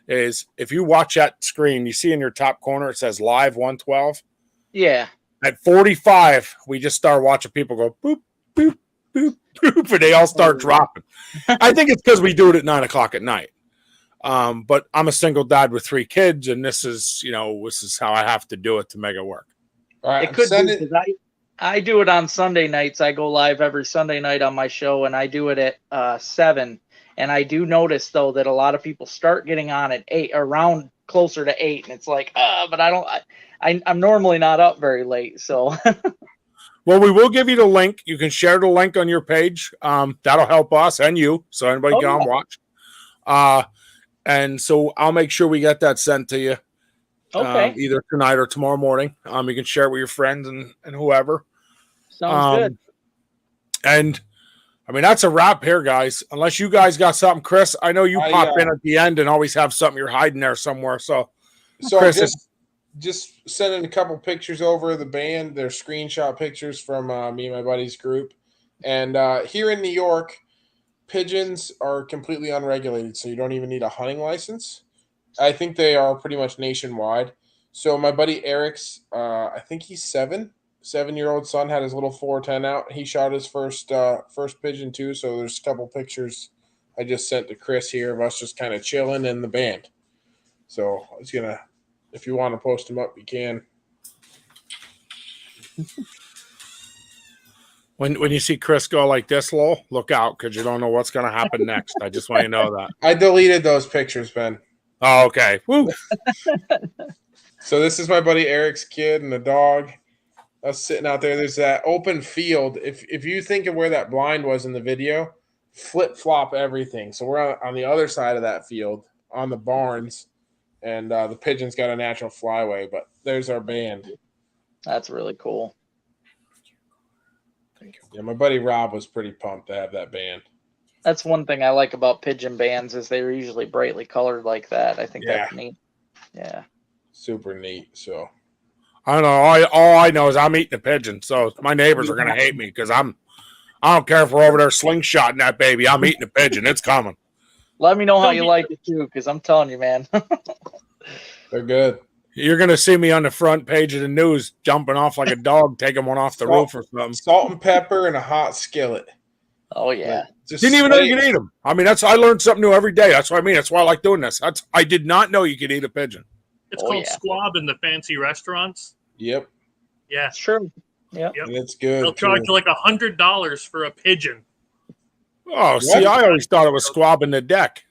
is if you watch that screen, you see in your top corner, it says live 112. Yeah. At 45, we just start watching people go boop, boop, boop, boop, and they all start dropping. I think it's because we do it at 9:00 at night. But I'm a single dad with 3 kids, and this is how I have to do it to make it work. All right. It could be because I do it on Sunday nights. I go live every Sunday night on my show, and I do it at 7. And I do notice, though, that a lot of people start getting on at 8, around closer to 8. And it's like, but I'm normally not up very late. So, well, we will give you the link. You can share the link on your page. That'll help us and you. So anybody can on watch. And so I'll make sure we get that sent to you. Okay. Either tonight or tomorrow morning. You can share it with your friends and whoever. Sounds good. And I mean, that's a wrap here, guys. Unless you guys got something, Chris. I know you pop in at the end and always have something you're hiding there somewhere. So Chris, just sending a couple pictures over the band. They're screenshot pictures from me and my buddy's group. And here in New York, pigeons are completely unregulated, so you don't even need a hunting license. I think they are pretty much nationwide. So my buddy Eric's, I think he's 7-year-old son had his little 410 out. He shot his first pigeon too. So there's a couple pictures I just sent to Chris here of us just kind of chilling in the band. So I was gonna, if you want to post them up, you can. When you see Chris go like this, Lowell, look out because you don't know what's going to happen next. I just want you to know that. I deleted those pictures, Ben. Oh, okay. Woo. So this is my buddy Eric's kid and the dog. Us sitting out there. There's that open field. If you think of where that blind was in the video, flip-flop everything. So we're on the other side of that field on the barns, and the pigeons got a natural flyway, but there's our band. That's really cool. Yeah, my buddy Rob was pretty pumped to have that band. That's one thing I like about pigeon bands is they're usually brightly colored like that. I think that's neat. Yeah. Super neat. So I don't know. All I know is I'm eating a pigeon, so my neighbors are going to hate me because I don't care if we're over there slingshotting that baby. I'm eating a pigeon. It's coming. Let me know how you like it too, because I'm telling you, man. They're good. You're going to see me on the front page of the news jumping off like a dog, taking one off the roof or something. Salt and pepper and a hot skillet. Oh, yeah. Just Didn't even know slay you it. could eat them. I mean, I learned something new every day. That's what I mean. That's why I like doing this. I did not know you could eat a pigeon. It's Oh, called yeah. squab in the fancy restaurants. Yep, Yeah, That's true. Yep. Yep. and it's good. they'll charge too. you like $100 for a pigeon. Oh, see, I always thought it was squabbing the deck.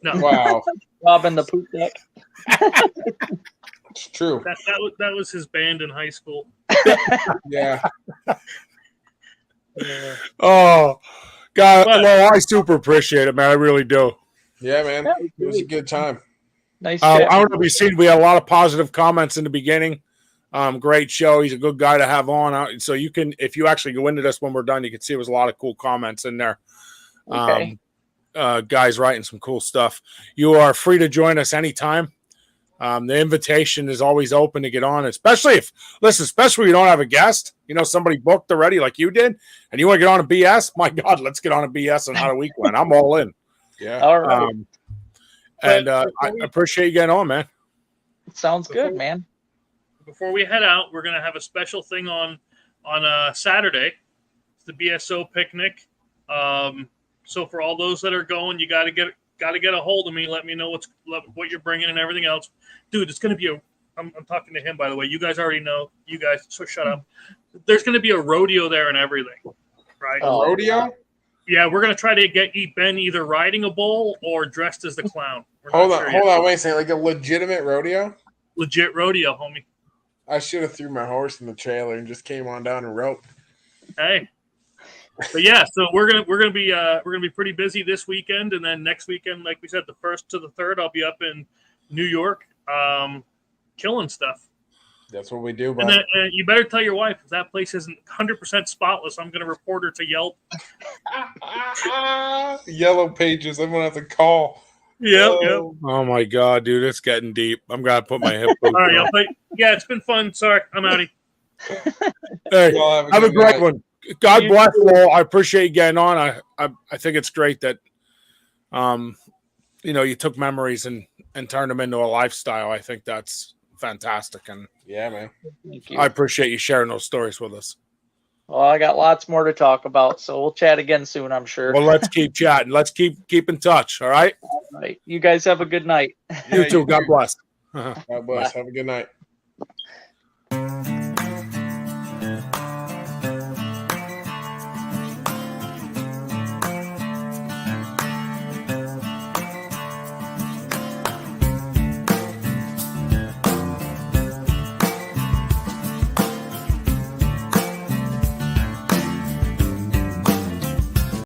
No, Wow, Robbing the poop deck. it's true. that was his band in high school. Yeah, Yeah. Oh, God. But- Well, I super appreciate it, man. I really do. yeah, man. Yeah, It was a good time. Nice. I chat. don't know if you've seen, we had a lot of positive comments in the beginning. Great show. He's a good guy to have on. So you can, if you actually go into this when we're done, you can see there was a lot of cool comments in there. Okay. Guys writing some cool stuff. You are free to join us anytime. The invitation is always open to get on, especially if you don't have a guest, somebody booked already like you did, and you want to get on a BS. My God, let's get on a BS on how the week went. I'm all in. Yeah, All right. And I appreciate you getting on, man. Sounds good, man. Before we head out, we're gonna have a special thing on Saturday. It's the BSO picnic. So for all those that are going, you got to get a hold of me. Let me know what you're bringing and everything else, dude. It's gonna be I'm talking to him, by the way. You guys already know. You guys, so shut up. There's gonna be a rodeo there and everything, right? Oh. rodeo. Yeah, we're gonna try to get Ben either riding a bull or dressed as the clown. We're not Hold sure on, yet. hold on, wait a second. Like a legitimate rodeo. Legit rodeo, homie. I should have threw my horse in the trailer and just came on down and roped. Hey, but yeah, so we're gonna be pretty busy this weekend, and then next weekend, like we said, the 1st to the 3rd, I'll be up in New York, killing stuff. That's what we do, And bud. then you better tell your wife if that place isn't 100% spotless. I'm gonna report her to Yelp. Yellow pages. I'm gonna have to call. Yep. Oh my God, dude, it's getting deep. I'm gonna put my hip. All right, y'all. But yeah, it's been fun. Sorry, I'm outie. Hey, Y'all have a good great night. one. God bless you all. I appreciate you getting on. I think it's great that you took memories and turned them into a lifestyle. I think that's fantastic, and Yeah, man. Thank you. I appreciate you sharing those stories with us. Well, I got lots more to talk about, so we'll chat again soon, I'm sure. Well, let's keep chatting. Let's keep in touch. All right. All right. You guys have a good night. You too. God bless. God bless. Have a good night.